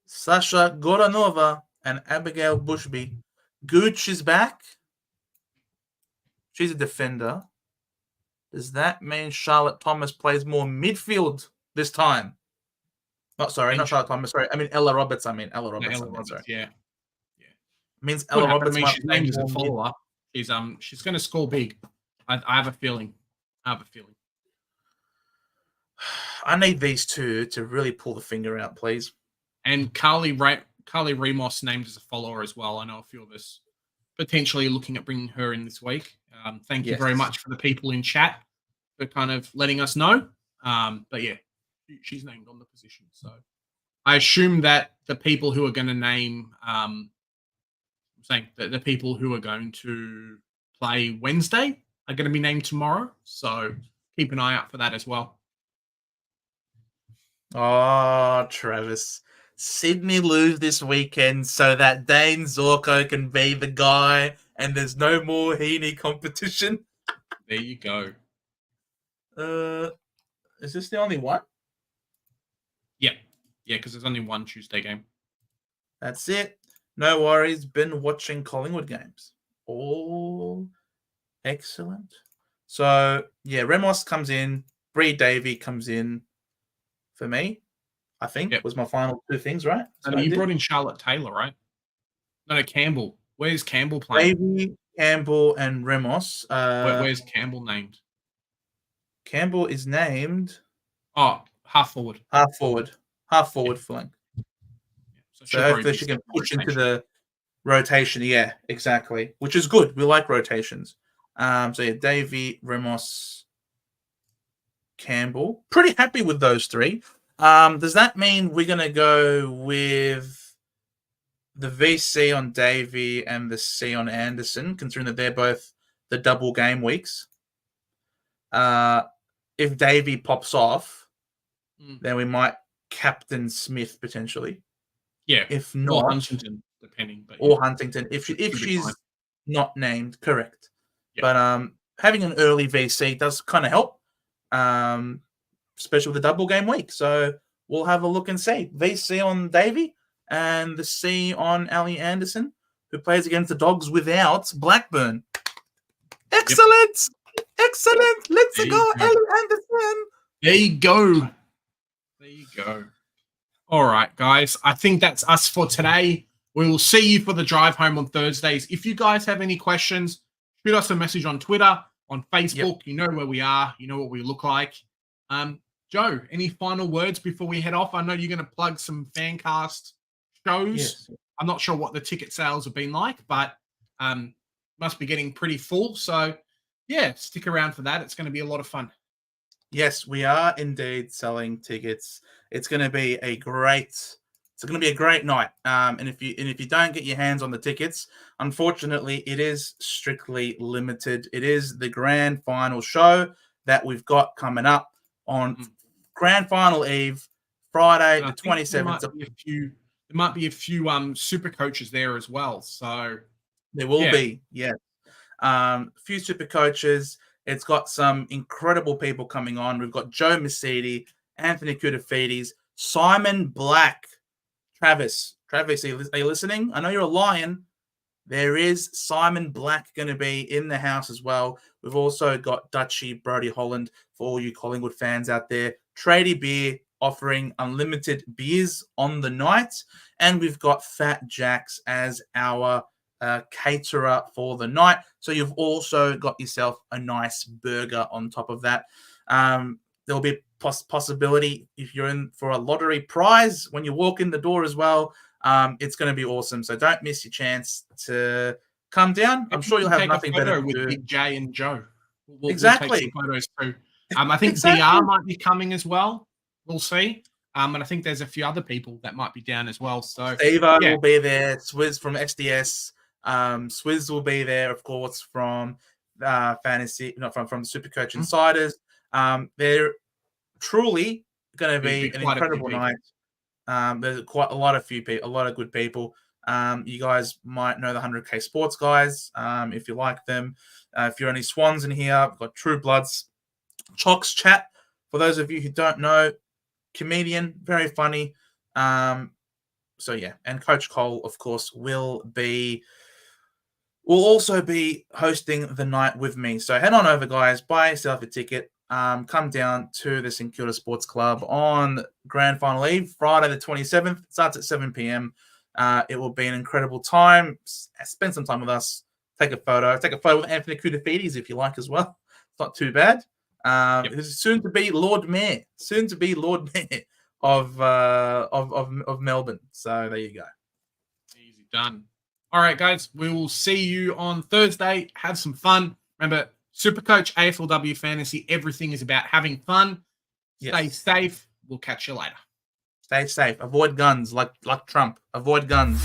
Speaker 1: Sasha Goranova and Abigail Bushby. Gooch is back. She's a defender. Does that mean Charlotte Thomas plays more midfield this time? Not Charlotte Thomas. Sorry, I mean Ella Roberts. Ella Roberts. Sorry.
Speaker 2: Yeah.
Speaker 1: Means Ella Roberts.
Speaker 2: She's named as a follower. She's going to score big. I have a feeling.
Speaker 1: I need these two to really pull the finger out, please.
Speaker 2: And Carly Remos named as a follower as well. I know a few of us potentially looking at bringing her in this week. Thank you very much for the people in chat for kind of letting us know. But yeah, she's named on the position. So I assume that the people who are going to name, I'm saying that the people who are going to play Wednesday are going to be named tomorrow. So keep an eye out for that as well.
Speaker 1: Oh, Travis. Sydney lose this weekend so that Dane Zorko can be the guy and there's no more Heaney competition.
Speaker 2: There you go.
Speaker 1: Is this the only one?
Speaker 2: Yeah, because there's only one Tuesday game.
Speaker 1: That's it. No worries. Been watching Collingwood games. Oh, excellent. So, yeah, Remos comes in. Bree Davey comes in for me, I think, was my final two things, right?
Speaker 2: And you brought in Charlotte Taylor, right? No, Campbell. Where's Campbell playing?
Speaker 1: Davey, Campbell, and Remos.
Speaker 2: Where's Campbell named?
Speaker 1: Campbell is named...
Speaker 2: Oh, half forward.
Speaker 1: Half forward flank. So hopefully she can push into the rotation. Yeah, exactly. Which is good. We like rotations. So yeah, Davey, Remos, Campbell. Pretty happy with those three. Does that mean we're going to go with the VC on Davey and the C on Anderson, considering that they're both the double game weeks? If Davey pops off, then we might captain Smith potentially.
Speaker 2: Yeah.
Speaker 1: If not,
Speaker 2: or Huntington, depending. But
Speaker 1: or Huntington, if she's not named, correct. Yeah. But having an early VC does kind of help, especially with the double game week. So we'll have a look and see. VC on Davey and the C on Ali Anderson, who plays against the Dogs without Blackburn. Excellent! Yep. Excellent! Let's go, Ali Anderson!
Speaker 2: There you go. There you go. All right, guys. I think that's us for today. We will see you for the drive home on Thursdays. If you guys have any questions, shoot us a message on Twitter, on Facebook. Yep. You know where we are. You know what we look like. Joe, any final words before we head off? I know you're going to plug some Fancast shows. Yes. I'm not sure what the ticket sales have been like, but must be getting pretty full. So, yeah, stick around for that. It's going to be a lot of fun.
Speaker 1: Yes, we are indeed selling tickets. It's going to be a great night. And if you don't get your hands on the tickets, unfortunately, it is strictly limited. It is the grand final show that we've got coming up on grand final eve, Friday the 27th.
Speaker 2: There might be a few super coaches there as well. So
Speaker 1: there will be, yeah. A few super coaches. It's got some incredible people coming on. We've got Joe Mercedes, Anthony Koutafidis, Simon Black. Travis, are you listening? I know you're a Lion. There is Simon Black going to be in the house as well. We've also got Dutchy, Brody Holland, for all you Collingwood fans out there. Tradie Beer offering unlimited beers on the night. And we've got Fat Jacks as our caterer for the night. So you've also got yourself a nice burger on top of that. There'll be possibility if you're in for a lottery prize when you walk in the door as well. It's going to be awesome. So don't miss your chance to come down. I'm sure you'll have nothing better to do.
Speaker 2: Big J and Joe. We'll
Speaker 1: exactly.
Speaker 2: Take some photos too. I think DR might be coming as well. We'll see. And I think there's a few other people that might be down as well. So
Speaker 1: Steve will be there. Swizz from SDS. Swizz will be there, of course, from Fantasy, from Supercoach Insiders. They're truly going to be an incredible night. There's quite a lot of people, a lot of good people. You guys might know the 100K Sports guys if you like them. If you're any Swans in here, we've got True Bloods. Chalks Chat, for those of you who don't know, comedian, very funny. So yeah, and Coach Cole, of course, will also be hosting the night with me. So head on over, guys, buy yourself a ticket. Come down to the St Kilda Sports Club on Grand Final Eve, Friday the 27th. It starts at 7 p.m. It will be an incredible time. Spend some time with us. Take a photo with Anthony Koutafidis if you like as well. It's not too bad. Who's soon to be Lord Mayor of Melbourne. So there you go.
Speaker 2: Easy done. All right, guys. We will see you on Thursday. Have some fun. Remember, Supercoach, AFLW Fantasy, everything is about having fun. Stay safe. We'll catch you later.
Speaker 1: Stay safe. Avoid guns like Trump. Avoid guns.